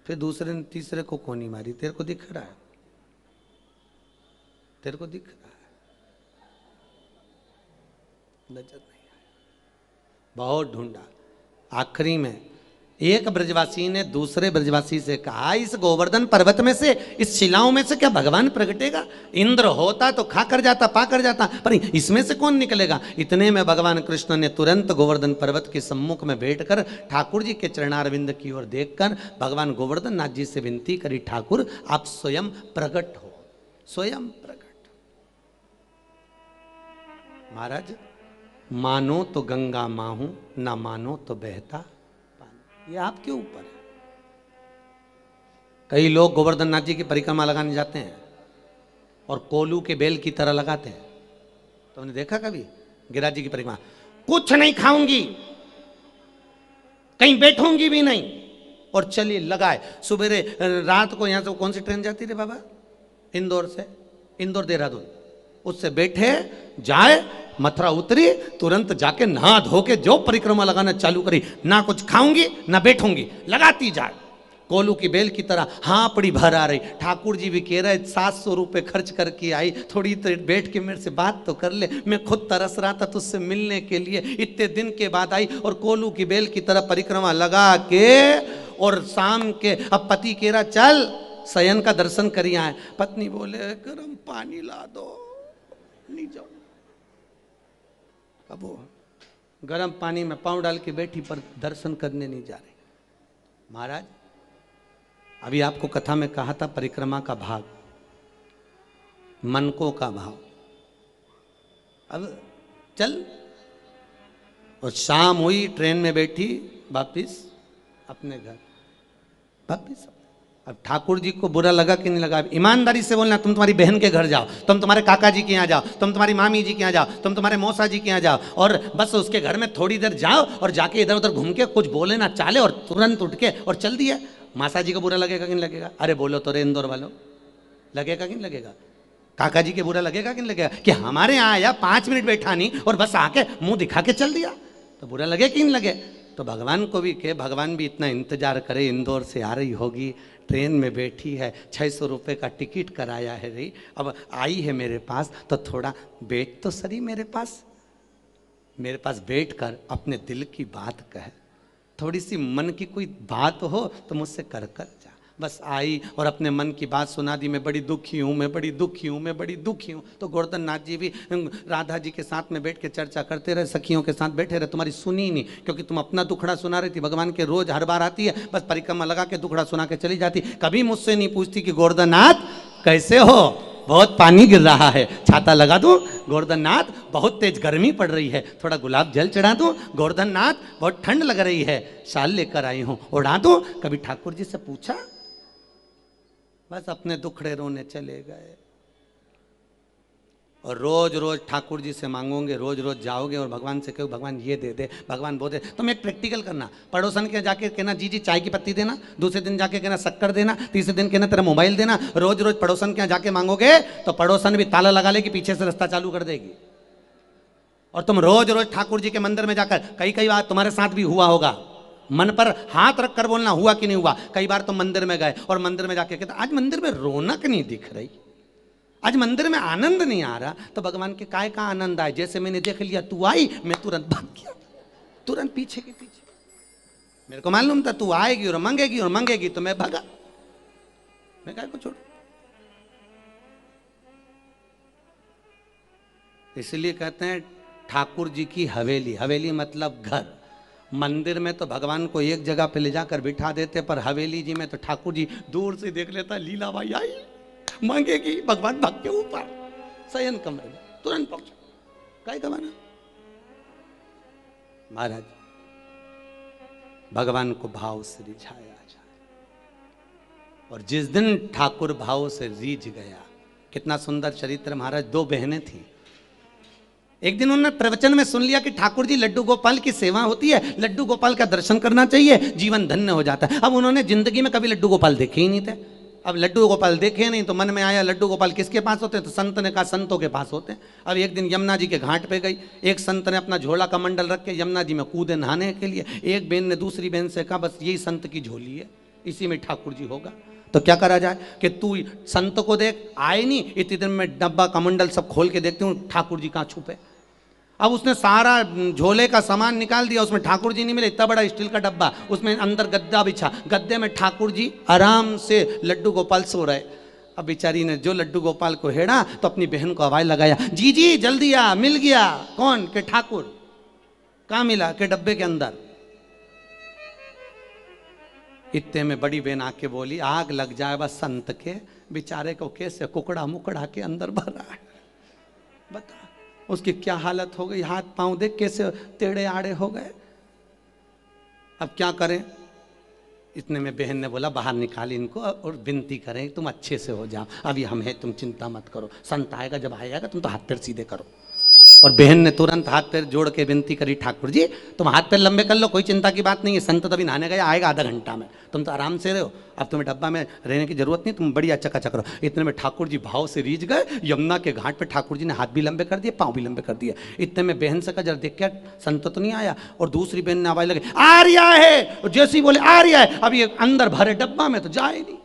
फिर दूसरे ने तीसरे को कोनी मारी, तेरे को दिख रहा है, तेरे को दिख रहा है, नजर नहीं आया, बहुत ढूंढा। आखिरी में एक ब्रजवासी ने दूसरे ब्रजवासी से कहा, इस गोवर्धन पर्वत में से, इस शिलाओं में से क्या भगवान प्रगटेगा? इंद्र होता तो खा कर जाता, पा कर जाता, पर इसमें से कौन निकलेगा? इतने में भगवान कृष्ण ने तुरंत गोवर्धन पर्वत के सम्मुख में बैठकर ठाकुर जी के चरणारविंद की ओर देखकर भगवान गोवर्धन नाथ जी से विनती करी, ठाकुर आप स्वयं प्रकट हो, स्वयं प्रकट। महाराज, मानो तो गंगा माहू, ना मानो तो बहता, ये आपके ऊपर है। कई लोग गोवर्धन नाथ जी की परिक्रमा लगाने जाते हैं और कोलू के बेल की तरह लगाते हैं। तुमने देखा कभी गिरिराज जी की परिक्रमा? कुछ नहीं खाऊंगी, कहीं बैठूंगी भी नहीं, और चलिए लगाए। सुबेरे रात को यहां से कौन सी ट्रेन जाती रे बाबा? इंदौर से, इंदौर देहरादून, उससे बैठे जाए, मथुरा उतरी, तुरंत जाके नहा धो के जो परिक्रमा लगाना चालू करी, ना कुछ खाऊंगी ना बैठूंगी, लगाती जाए कोलू की बेल की तरह। हाँ पड़ी भर आ रही। ठाकुर जी भी कह रहे 700 रुपये खर्च करके आई, थोड़ी देर बैठ के मेरे से बात तो कर ले, मैं खुद तरस रहा था तुझसे मिलने के लिए, इतने दिन के बाद आई और कोलू की बेल की तरह परिक्रमा लगा के, और शाम के अब पति कह रहा चल शयन का दर्शन करी आए। पत्नी बोले गर्म पानी ला दो, नहीं जाओ। अब वो गर्म पानी में पांव डाल के बैठी, पर दर्शन करने नहीं जा रही। महाराज, अभी आपको कथा में कहा था परिक्रमा का भाग, मनकों का भाव। अब चल, और शाम हुई, ट्रेन में बैठी, वापिस अपने घर, वापिस। अब ठाकुर जी को बुरा लगा कि नहीं लगा? ईमानदारी से बोलना, तुम तुम्हारी बहन के घर जाओ, तुम तुम्हारे काका जी के यहाँ जाओ, तुम तुम्हारी मामी जी के यहाँ जाओ, तुम तुम्हारे मौसा जी के यहाँ जाओ, और बस उसके घर में थोड़ी देर जाओ और जाके इधर उधर घूम के कुछ बोले ना चाले, और तुरंत उठ के और चल दिया। मासा जी को बुरा लगेगा कि नहीं लगेगा? अरे बोलो तो रे इंदौर वालों, लगेगा कि नहीं लगेगा? काका जी के बुरा लगेगा कि नहीं लगेगा कि हमारे यहाँ आया 5 मिनट बैठा नहीं और बस आके मुंह दिखा के चल दिया? तो बुरा लगे कि नहीं लगे? तो भगवान को भी के भगवान भी इतना इंतजार करे, इंदौर से आ रही होगी, ट्रेन में बैठी है, 600 रुपये का टिकट कराया है रही, अब आई है मेरे पास, तो थोड़ा बैठ तो सही मेरे पास बैठ कर अपने दिल की बात कहे, थोड़ी सी मन की कोई बात हो तो मुझसे कर जा। बस आई और अपने मन की बात सुना दी, मैं बड़ी दुखी हूँ, मैं बड़ी दुखी हूँ, मैं बड़ी दुखी हूँ। तो गोवर्धन नाथ जी भी राधा जी के साथ में बैठ के चर्चा करते रहे, सखियों के साथ बैठे रहे, तुम्हारी सुनी ही नहीं, क्योंकि तुम अपना दुखड़ा सुना रही थी। भगवान के रोज हर बार आती है, बस परिक्रमा लगा के दुखड़ा सुना के चली जाती, कभी मुझसे नहीं पूछती कि गोवर्धन नाथ कैसे हो, बहुत पानी गिर रहा है, छाता लगा दूं? गोवर्धन नाथ बहुत तेज गर्मी पड़ रही है, थोड़ा गुलाब जल चढ़ा दूं? गोवर्धन नाथ बहुत ठंड लग रही है, शाल लेकर आई हूं, उड़ा दूं? कभी ठाकुर जी से पूछा? बस अपने दुखड़े रोने चले गए। और रोज रोज ठाकुर जी से मांगोगे, रोज रोज जाओगे और भगवान से कहो भगवान ये दे दे, भगवान वो दे। तुम एक प्रैक्टिकल करना, पड़ोसन के जाके कहना जी जी चाय की पत्ती देना, दूसरे दिन जाके कहना शक्कर देना, तीसरे दिन कहना तेरा मोबाइल देना। रोज रोज पड़ोसन के यहाँ जाके मांगोगे तो पड़ोसन भी ताला लगा लेगी, पीछे से रास्ता चालू कर देगी। और तुम रोज रोज ठाकुर जी के मंदिर में जाकर, कई बार तुम्हारे साथ भी हुआ होगा, मन पर हाथ रख कर बोलना हुआ कि नहीं हुआ। कई बार तुम मंदिर में गए और मंदिर में जाके कहते आज मंदिर में रौनक नहीं दिख रही, आज मंदिर में आनंद नहीं आ रहा। तो भगवान के काय का आनंद आए? जैसे मैंने देख लिया तू आई, मैं तुरंत भाग गया, तुरंत पीछे के पीछे। मेरे को मालूम था तू आएगी और मंगेगी तो मैं भागा, मैं काय को छोड़। इसलिए कहते हैं ठाकुर जी की हवेली, हवेली मतलब घर। मंदिर में तो भगवान को एक जगह पे ले जाकर बिठा देते, पर हवेली जी में तो ठाकुर जी दूर से देख लेता, लीला बाई आई, मांगेगी, भगवान भाग के ऊपर शयन कमरे में तुरंत पहुंचा। काय कमाना? महाराज, भगवान को भाव से रिझाया जाए, और जिस दिन ठाकुर भाव से रीझ गया, कितना सुंदर चरित्र महाराज। 2 बहनें थी, एक दिन उन्होंने प्रवचन में सुन लिया कि ठाकुर जी लड्डू गोपाल की सेवा होती है, लड्डू गोपाल का दर्शन करना चाहिए, जीवन धन्य हो जाता है। अब उन्होंने जिंदगी में कभी लड्डू गोपाल देखे ही नहीं थे। अब लड्डू गोपाल देखे नहीं तो मन में आया लड्डू गोपाल किसके पास होते हैं? तो संत ने कहा संतों के पास होते हैं। अब एक दिन यमुना जी के घाट पे गई, एक संत ने अपना झोला का मंडल रख के यमुना जी में कूदे नहाने के लिए। एक बहन ने दूसरी बहन से कहा बस यही संत की झोली है, इसी में ठाकुर जी होगा। तो क्या करा जाए कि तू संत को देख, आए नहीं, इतने दिन में डब्बा कमंडल सब खोल के देखती हूँ ठाकुर जी कहाँ छुपे। अब उसने सारा झोले का सामान निकाल दिया, उसमें ठाकुर जी नहीं मिले, इतना बड़ा स्टील का डब्बा, उसमें अंदर गद्दा बिछा, गद्दे में ठाकुर जी आराम से लड्डू गोपाल सो रहे। अब बेचारी ने जो लड्डू गोपाल को हेड़ा तो अपनी बहन को आवाज लगाया, जी जी जल्दी आ, मिल गया। कौन? के ठाकुर। कहाँ मिला? के डब्बे के अंदर। इतने में बड़ी बहन आके बोली, आग लग जाए बस संत के, बेचारे को कैसे कुकड़ा मुकड़ा के अंदर भरा है, बता उसकी क्या हालत हो गई, हाथ पांव देख कैसे टेढ़े आड़े हो गए, अब क्या करें। इतने में बहन ने बोला, बाहर निकाल इनको और विनती करें तुम अच्छे से हो जाओ, अभी हम हैं, तुम चिंता मत करो, संत आएगा, जब आएगा तुम तो हाथ पैर सीधे करो। और बहन ने तुरंत हाथ पैर जोड़ के विनती करी, ठाकुर जी तुम हाथ पैर लंबे कर लो, कोई चिंता की बात नहीं है, संत तभी नहाने गया, आएगा आधा घंटा में, तुम तो आराम से रहो, अब तुम्हें डब्बा में रहने की जरूरत नहीं, तुम बढ़िया चकाचक करो। इतने में ठाकुर जी भाव से रीझ गए, यमुना के घाट पे ठाकुर जी ने हाथ भी लंबे कर दिए, पाँव भी लंबे कर दिए। इतने में बहन से कहा, जरा देख क्या संत तो नहीं आया, और दूसरी बहन ने आवाज लगे, आ रहा है, और जैसे ही बोले आ रहा है, अब ये अंदर भरे डब्बा में तो जाए नहीं,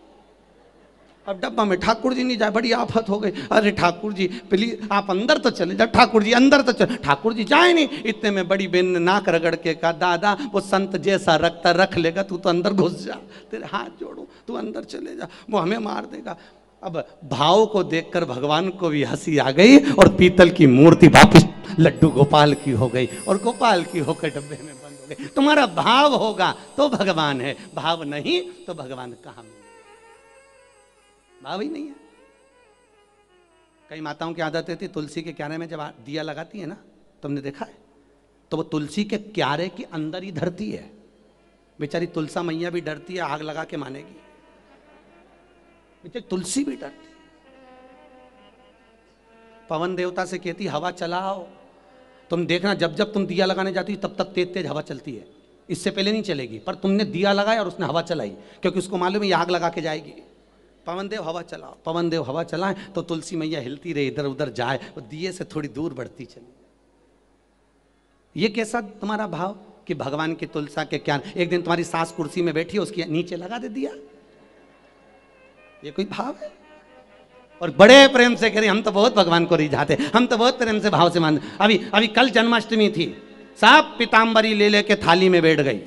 अब डब्बा में ठाकुर जी नहीं जाए, बड़ी आफत हो गई। अरे ठाकुर जी प्लीज आप अंदर तो चले जाओ, ठाकुर जी अंदर तो चले, ठाकुर जी जाए नहीं। इतने में बड़ी बहन ने नाक रगड़ के कहा, दादा वो संत जैसा रखता रख लेगा, तू तो अंदर घुस जा, तेरे हाथ जोड़ू, तू अंदर चले जा, वो हमें मार देगा। अब भाव को देखकर भगवान को भी हंसी आ गई, और पीतल की मूर्ति वापिस लड्डू गोपाल की हो गई, और गोपाल की होकर डब्बे में बंद हो गई। तुम्हारा भाव होगा तो भगवान है, भाव नहीं तो भगवान कहाँ? भाव ही नहीं है। कई माताओं की आदत थी, तुलसी के क्यारे में जब दिया लगाती है ना, तुमने देखा है, तो वो तुलसी के क्यारे के अंदर ही धरती है। बेचारी तुलसा मैया भी डरती है, आग लगा के मानेगी, बेचारी तुलसी भी डरती। पवन देवता से कहती हवा चलाओ, तुम देखना जब जब तुम दिया लगाने जाती तब तक तेज तेज हवा चलती है, इससे पहले नहीं चलेगी, पर तुमने दिया लगाया और उसने हवा चलाई, क्योंकि उसको मालूम है ये आग लगा के जाएगी। पवन देव हवा चलाओ, पवन देव हवा चलाएं, तो तुलसी मैया हिलती रहे, इधर उधर जाए, वो दिए से थोड़ी दूर बढ़ती चली। ये कैसा तुम्हारा भाव कि भगवान की तुलसा के क्या? एक दिन तुम्हारी सास कुर्सी में बैठी है, उसके नीचे लगा दे दिया, ये कोई भाव है? और बड़े प्रेम से कह रही हम तो बहुत भगवान को रिझाते, हम तो बहुत प्रेम से भाव से मानते। अभी कल जन्माष्टमी थी, साहब पीताम्बरी ले लेके थाली में बैठ गई,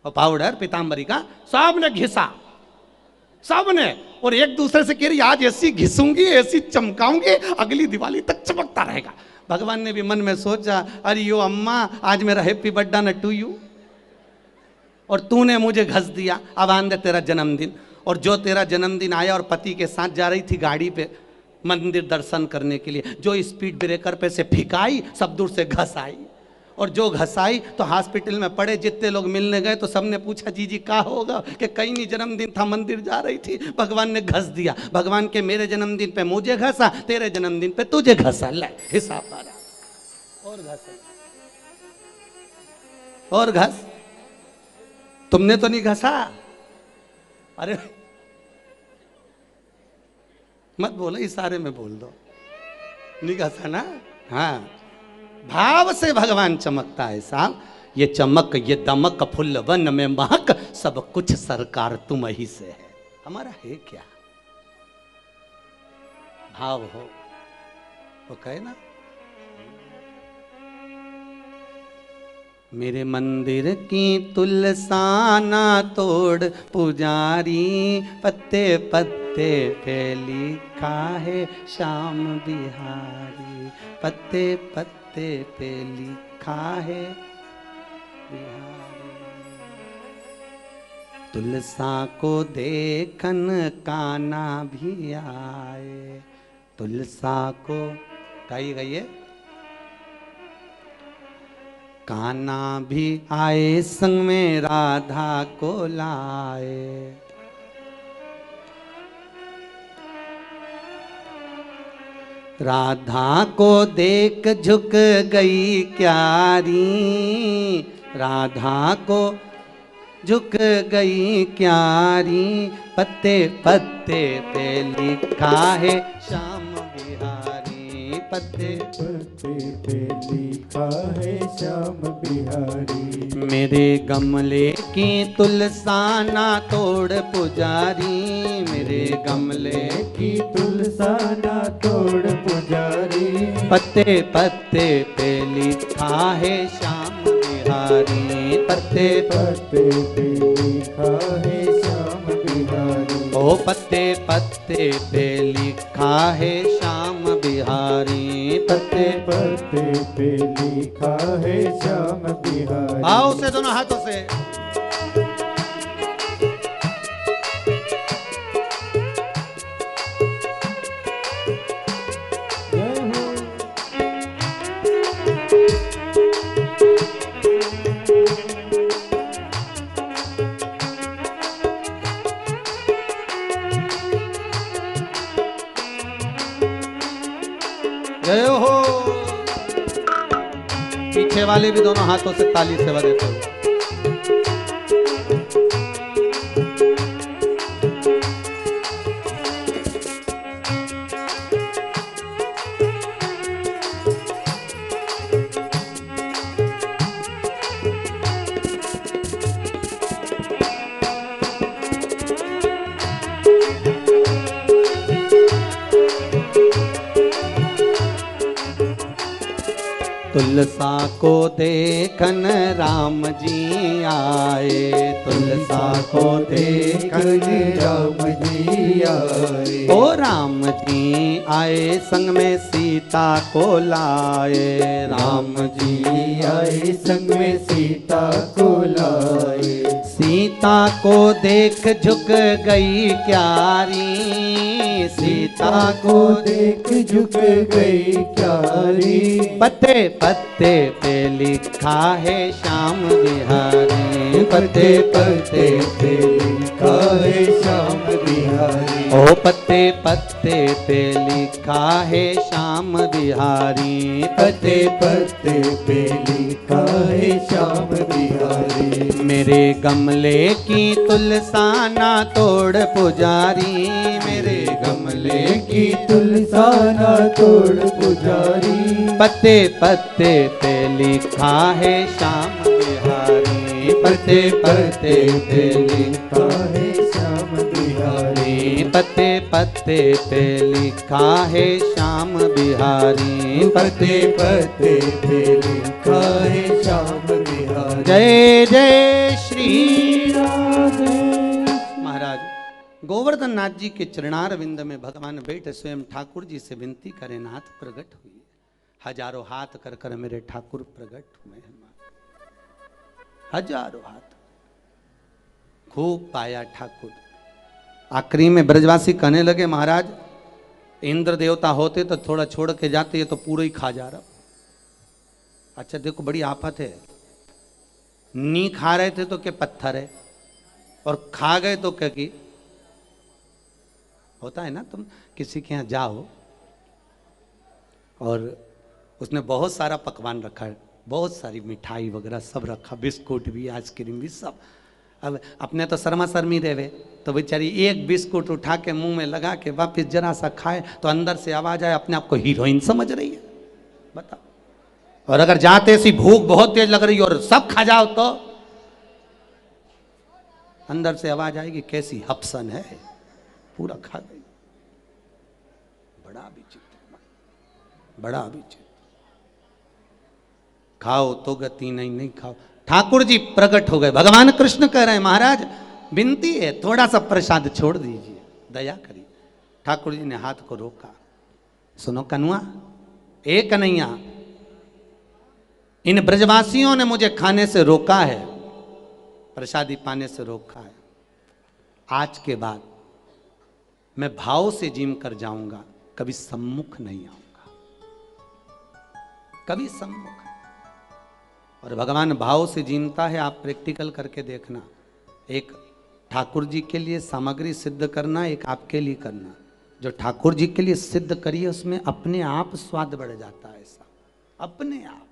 और पाउडर पीताम्बरी का सब ने घिसा, सब ने, और एक दूसरे से कह रही आज ऐसी घिसूंगी, ऐसी चमकाऊंगी, अगली दिवाली तक चमकता रहेगा। भगवान ने भी मन में सोचा, अरे यो अम्मा आज मेरा हैप्पी बर्थडे न टू यू, और तूने मुझे घस दिया, अब आंदे तेरा जन्मदिन। और जो तेरा जन्मदिन आया और पति के साथ जा रही थी गाड़ी पे मंदिर दर्शन करने के लिए, जो स्पीड ब्रेकर पे से फिकाई, सब दूर से घस आई, और जो घसाई तो हॉस्पिटल में पड़े, जितने लोग मिलने गए तो सबने पूछा जी जी क्या होगा, कि कहीं नहीं जन्मदिन था, मंदिर जा रही थी, भगवान ने घस दिया। भगवान के मेरे जन्मदिन पे मुझे घसा, तेरे जन्मदिन पे तुझे घसा, ले हिसाब आ रहा, और घस और घस, तुमने तो नहीं घसा। अरे मत बोलो, इशारे में बोल दो, नहीं घसा ना। हाँ, भाव से भगवान चमकता है साहब, ये चमक ये दमक फुल वन में महक, सब कुछ सरकार तुम ही से है। हमारा है क्या? भाव हो वो कहे ना, मेरे मंदिर की तुलसा ना तोड़ पुजारी, पत्ते पत्ते पे लिखा है श्याम बिहारी, पत्ते पत्ते पे लिखा है बिहारी। तुलसा को देखन काना भी आए, तुलसा को कही गई है, काना भी आए संग में राधा को लाए। राधा को देख झुक गई क्यारी, राधा को झुक गई क्यारी, पत्ते पत्ते पे लिखा है श्याम बिहारी, पत्ते पत्ते पे लिखा है श्याम बिहारी। मेरे गमले की तुलसाना तोड़ पुजारी, मेरे गमले की तुलसाना तोड़ पुजारी। पत्ते पत्ते पे लिखा है श्याम बिहारी, पत्ते पत्ते पे लिखा है श्याम बिहारी। ओ पत्ते पत्ते पे लिखा है श्याम बिहारी, पत्ते पत्ते पे लिखा है श्याम बिहारी। आओ से दोनों हाथों से। जय हो। जय हो। पीछे वाले भी दोनों हाथों से ताली सेवा देते हो। तुलसा को देखन राम जी आए, तुलसा को देखन राम जी आए। ओ राम जी आए संग में सीता को लाए, राम जी आए संग में सीता को लाए। सीता को देख झुक गई क्यारी, सीता को देख झुक गई क्यारी। पत्ते पत्ते पे लिखा है श्याम बिहारी, पत्ते पत्ते पे लिखा है श्याम बिहारी। ओ पत्ते पत्ते पे लिखा है श्याम बिहारी, पत्ते पत्ते पे लिखा है श्याम बिहारी। मेरे गमले की तुलसाना तोड़ पुजारी, मेरे गमले की तुलसाना तोड़ पुजारी। पत्ते पत्ते पे लिखा है श्याम बिहारी, पत्ते पत्ते पे लिखा है श्याम बिहारी। पत्ते पत्ते पे लिखा है श्याम बिहारी, पत्ते पत्ते पे लिखा है श्याम बिहारी। जय जय श्री राधे। महाराज गोवर्धन नाथ जी के चरणार विंद में भगवान बैठे स्वयं ठाकुर जी से विनती करें, नाथ प्रकट हुई। हजारों हाथ कर कर मेरे ठाकुर प्रकट हुए हैं, हजारों हाथ खूब पाया ठाकुर। आखिरी में ब्रजवासी कहने लगे, महाराज इंद्र देवता होते तो थोड़ा छोड़ के जाते, ये तो पूरा ही खा जा रहा। अच्छा देखो बड़ी आफत है, नी खा रहे थे तो क्या पत्थर है, और खा गए तो क्या की होता है ना। तुम किसी के यहाँ जाओ और उसने बहुत सारा पकवान रखा है, बहुत सारी मिठाई वगैरह सब रखा, बिस्कुट भी आइसक्रीम भी सब। अब अपने तो शर्मा शर्मी रहे, तो बेचारी एक बिस्कुट उठा के मुंह में लगा के वापिस जरा सा खाए तो अंदर से आवाज आए, अपने आप को हीरोइन समझ रही है, बताओ। और अगर जाते सी भूख बहुत तेज लग रही है और सब खा जाओ तो अंदर से आवाज आएगी, कैसी हपसन है, पूरा खा गई। बड़ा विचित्र, बड़ा विचित्र। खाओ तो गति नहीं, नहीं खाओ। ठाकुर जी प्रकट हो गए, भगवान कृष्ण कह रहे हैं, महाराज विनती है थोड़ा सा प्रसाद छोड़ दीजिए, दया करिए। ठाकुर जी ने हाथ को रोका, सुनो कनुआ, ए कन्हैया, इन ब्रजवासियों ने मुझे खाने से रोका है, प्रसादी पाने से रोका है। आज के बाद मैं भाव से जिम कर जाऊंगा, कभी सम्मुख नहीं आऊंगा, कभी सम्मुख। और भगवान भाव से जीनता है, आप प्रैक्टिकल करके देखना। एक ठाकुर जी के लिए सामग्री सिद्ध करना, एक आपके लिए करना। जो ठाकुर जी के लिए सिद्ध करिए उसमें अपने आप स्वाद बढ़ जाता है, ऐसा अपने आप।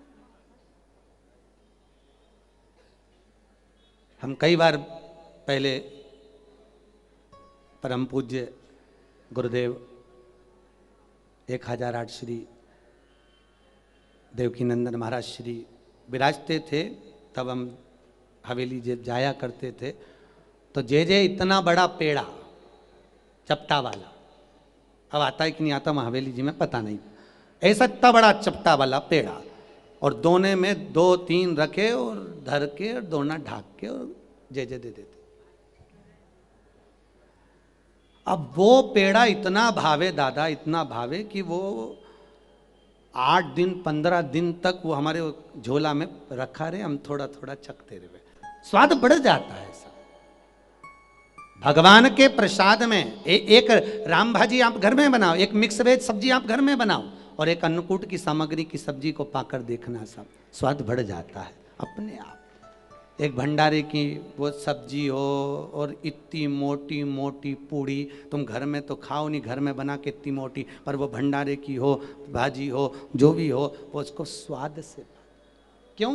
हम कई बार पहले परम पूज्य गुरुदेव 1008 श्री देवकी नंदन महाराज श्री विराजते थे, तब हम हवेली जब जाया करते थे तो जे इतना बड़ा पेड़ा चपटा वाला, अब आता है कि नहीं आता वहाँ हवेली जी में पता नहीं, ऐसा इतना बड़ा चपटा वाला पेड़ा और दोने में 2-3 रखे और धर के और दोना ढाक के और जे दे देते। अब वो पेड़ा इतना भावे दादा, इतना भावे कि वो 8 दिन 15 दिन तक वो हमारे झोला में रखा रहे, हम थोड़ा थोड़ा चखते रहे, स्वाद बढ़ जाता है सब भगवान के प्रसाद में। एक राम भाजी आप घर में बनाओ, एक मिक्स वेज सब्जी आप घर में बनाओ और एक अन्नकूट की सामग्री की सब्जी को पाकर देखना, सब स्वाद बढ़ जाता है अपने आप। एक भंडारे की वो सब्जी हो और इतनी मोटी मोटी पूड़ी, तुम घर में तो खाओ नहीं, घर में बना के इतनी मोटी, पर वो भंडारे की हो, भाजी हो, जो भी हो, वो उसको स्वाद से, क्यों?